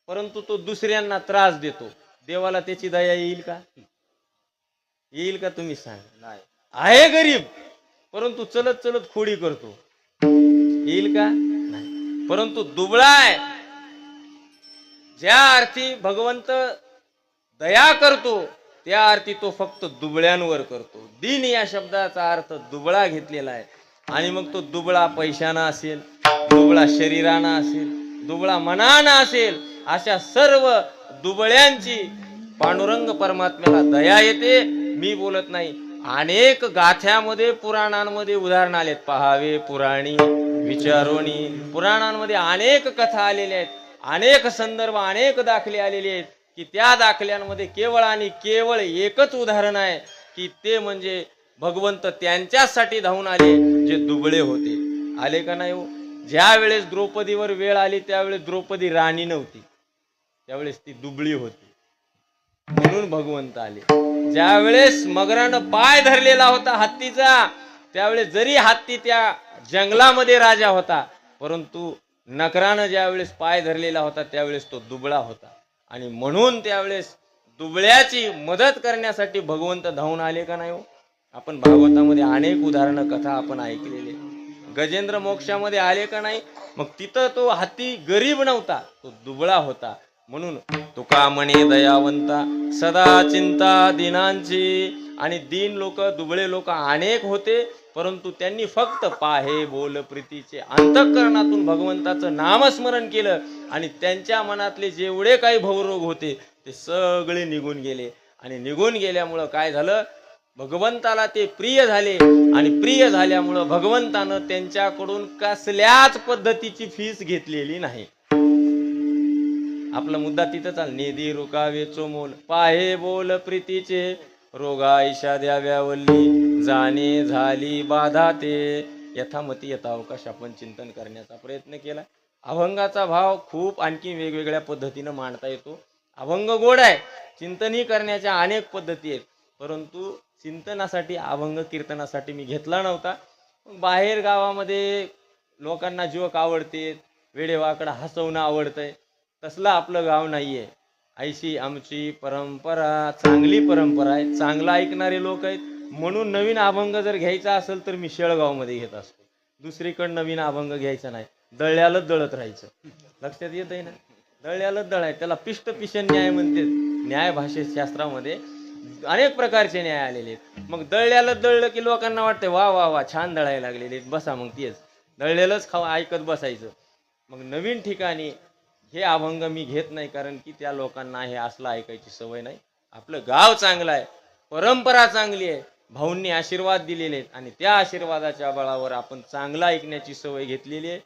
परंतु तो दुसऱ्यांना त्रास देतो, देवाला त्याची दया येईल का? येईल का? तुम्ही सांगा. नाही. आहे गरीब, परंतु चलत चलत खोडी करतो, येईल का? नाही. परंतु दुबळा आहे, ज्या अर्थी भगवंत दया करतो त्या अर्थी तो फक्त दुबळ्यांवर करतो. दिन या शब्दाचा अर्थ दुबळा घेतलेला आहे. आणि मग तो दुबळा पैशाना असेल, दुबळा शरीराना असेल, दुबळा मनाना असेल, अशा सर्व दुबळ्यांची पांडुरंग परमात्म्याला दया येते. मी बोलत नाही, अनेक गाथ्यामध्ये पुराणांमध्ये उदाहरण आलेत. पहावे पुराणी विचारोणी. पुराणांमध्ये अनेक कथा आलेल्या आहेत, अनेक संदर्भ, अनेक दाखले आलेले आहेत की त्या दाखल्यांमध्ये केवळ आणि केवळ एकच उदाहरण आहे की ते म्हणजे भगवंत त्यांच्यासाठी धावून आले जे दुबळे होते. आले का नाही हो? ज्या वेळेस द्रौपदीवर वेळ आली त्यावेळेस द्रौपदी राणी नव्हती, त्यावेळेस ती दुबळी होती, म्हणून भगवंत आले. ज्या वेळेस मगरानं पाय धरलेला होता हत्तीचा, त्यावेळेस जरी हत्ती त्या जंगलामध्ये राजा होता, परंतु नकरानं ज्या वेळेस पाय धरलेला होता त्यावेळेस तो दुबळा होता. आणि म्हणून त्यावेळेस दुबळ्याची मदत करण्यासाठी भगवंत धावून आले का नाही हो? आपण भागवतामध्ये अनेक उदाहरणं कथा आपण ऐकलेले. गजेंद्र मोक्षामध्ये आले का नाही? मग तिथं तो हत्ती गरीब नव्हता, तो दुबळा होता. म्हणून तुका म्हणे दयावंता, सदा चिंता दिनांची. आणि दीन लोक, दुबळे लोक अनेक होते, परंतु त्यांनी फक्त पाहे बोल प्रीतीचे अंतःकरणातून भगवंताचं नामस्मरण केलं आणि त्यांच्या मनातले जेवढे काही भवरोग होते ते सगळे निघून गेले. आणि निघून गेल्यामुळं काय झालं, भगवंताला ते प्रिय झाले आणि प्रिय झाल्यामुळं भगवंतानं त्यांच्याकडून कसल्याच पद्धतीची फीस घेतलेली नाही. आपला मुद्दा तिथं चाल. नेदी रुकावेचो मोल पाहे बोल प्रीतीचे रोगा ईशा द्याव्यावल्ली जाणे झाली बाधा ते. यथामती यथावकाश आपण चिंतन करण्याचा प्रयत्न केला. अभंगाचा भाव खूप आणखी वेगवेगळ्या पद्धतीनं मांडता येतो. अभंग गोड आहे, चिंतनही करण्याच्या अनेक पद्धती आहेत, परंतु चिंतनासाठी अभंग कीर्तनासाठी मी घेतला नव्हता. बाहेर गावामध्ये लोकांना जोक आवडते, वेडेवाकडा हसवणं आवडतंय, तसलं आपलं गाव नाहीये. ऐशी आमची परंपरा चांगली परंपरा आहे, चांगलं ऐकणारे लोक आहेत. म्हणून नवीन अभंग जर घ्यायचा असेल तर मी शेळगावमध्ये घेत असतो. दुसरीकडे नवीन अभंग घ्यायचा नाही, दळल्यालाच दळत राहायचं. लक्षात येत आहे ना, दळल्यालाच दळाय. त्याला पिष्ट पिशन न्याय म्हणते. न्याय भाषेशास्त्रामध्ये अनेक प्रकारचे न्याय आलेले आहेत. मग दळल्यालाच दळलं की लोकांना वाटतं वा वा वा छान दळायला लागलेले, बसा मग तेच दळलेलंच ऐकत बसायचं. मग नवीन ठिकाणी हे अभंग मी घेत नाही, कारण की त्या लोकांना हे असलं ऐकायची सवय नाही. आपलं गाव चांगलं आहे, परंपरा चांगली आहे, भाऊंनी आशीर्वाद दिलेले आहेत आणि त्या आशीर्वादाच्या बळावर आपण चांगलं ऐकण्याची सवय घेतलेली आहे.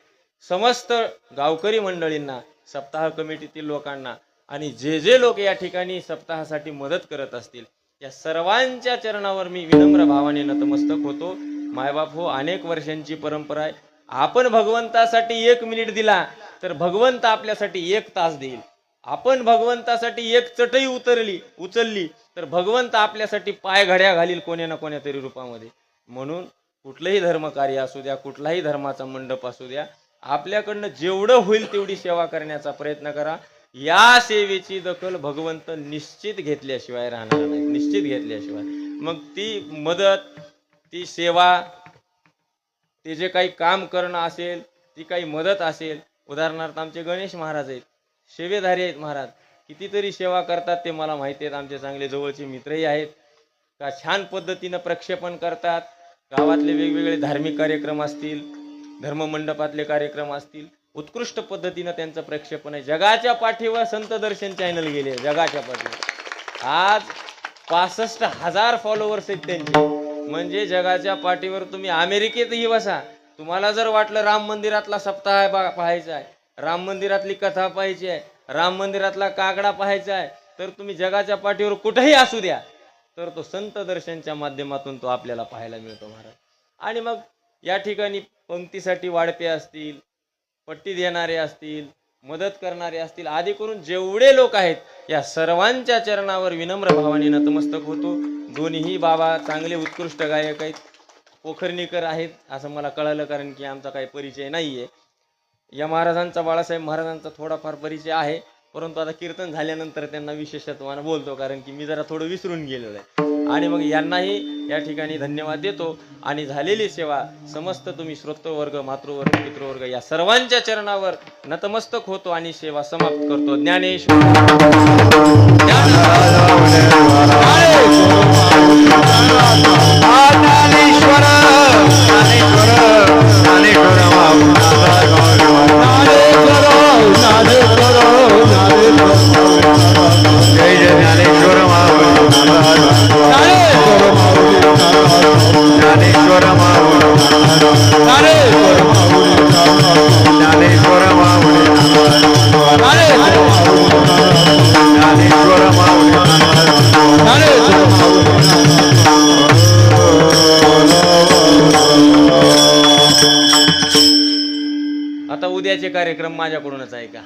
समस्त गावकरी मंडळींना, सप्ताह कमिटीतील लोकांना आणि जे जे लोक या ठिकाणी सप्ताहासाठी मदत करत असतील या सर्वांच्या चरणावर मी विनम्र भावाने नतमस्तक होतो. मायबाप हो, अनेक वर्षांची परंपरा आहे. आपण भगवंतासाठी 1 मिनिट दिला तर भगवंत आपल्यासाठी 1 तास देईल. आपण भगवंतासाठी 1 चटई उचलली तर भगवंत आपल्यासाठी पाय घड्या घालील कोण्या ना कोण्या तरी रूपामध्ये. म्हणून कुठलंही धर्मकार्य असू द्या, कुठलाही धर्माचा मंडप असू द्या, आपल्याकडनं जेवढं होईल तेवढी सेवा करण्याचा प्रयत्न करा. या सेवेची दखल भगवंत निश्चित घेतल्याशिवाय राहणार नाही, निश्चित घेतल्याशिवाय. मग ती मदत, ती सेवा, ते जे काही काम करणं असेल, ती काही मदत असेल. उदाहरणार्थ आमचे गणेश महाराज आहेत, सेवेधारी आहेत महाराज, कितीतरी सेवा करतात ते मला माहिती आहेत. आमचे चांगले जवळचे मित्रही आहेत, का छान पद्धतीनं प्रक्षेपण करतात. गावातले वेगवेगळे धार्मिक कार्यक्रम असतील, धर्ममंडपातले कार्यक्रम असतील, उत्कृष्ट पद्धतीनं त्यांचं प्रक्षेपण आहे. जगाच्या पाठीवर संत दर्शन चॅनल गेले, जगाच्या पाठीवर आज 65,000 फॉलोअर्स आहेत त्यांचे. म्हणजे जगाच्या पाठीवर तुम्ही अमेरिकेतही बसा, तुम्हाला जर वाटलं राम मंदिरातला सप्ताह पाहायचा आहे, राम मंदिरातली कथा पाहायची आहे, राम मंदिरातला काकडा पाहायचा आहे, तर तुम्ही जगाच्या पाठीवर कुठेही असू द्या, तर तो संत दर्शनच्या माध्यमातून तो आपल्याला पाहायला मिळतो महाराज. आणि मग या ठिकाणी पंक्तीसाठी वाढपे असतील, पट्टी देणारे असतील, मदत करणारे असतील, आदी करून जेवढे लोक आहेत या सर्वांच्या चरणावर विनम्र भावाने नतमस्तक होतो. दोन्हीही बाबा चांगले उत्कृष्ट गायक आहेत, पोखरणीकर आहेत असं मला कळालं, कारण की आमचा काही परिचय नाहीये. या महाराजांचा, बाळासाहेब महाराजांचा थोडाफार परिचय आहे, परंतु आता कीर्तन झाल्यानंतर त्यांना विशेषत्वानं बोलतो, कारण की मी जरा थोडं विसरून गेलेलो आहे. आणि मग यांनाही या ठिकाणी धन्यवाद देतो. आणि झालेली सेवा समस्त तुम्ही श्रोतवर्ग, मातृवर्ग, पितृवर्ग या सर्वांच्या चरणावर नतमस्तक होतो आणि सेवा समाप्त करतो. ज्ञानेश्वर आता उद्याचे कार्यक्रम माझ्याकडूनच आहे का?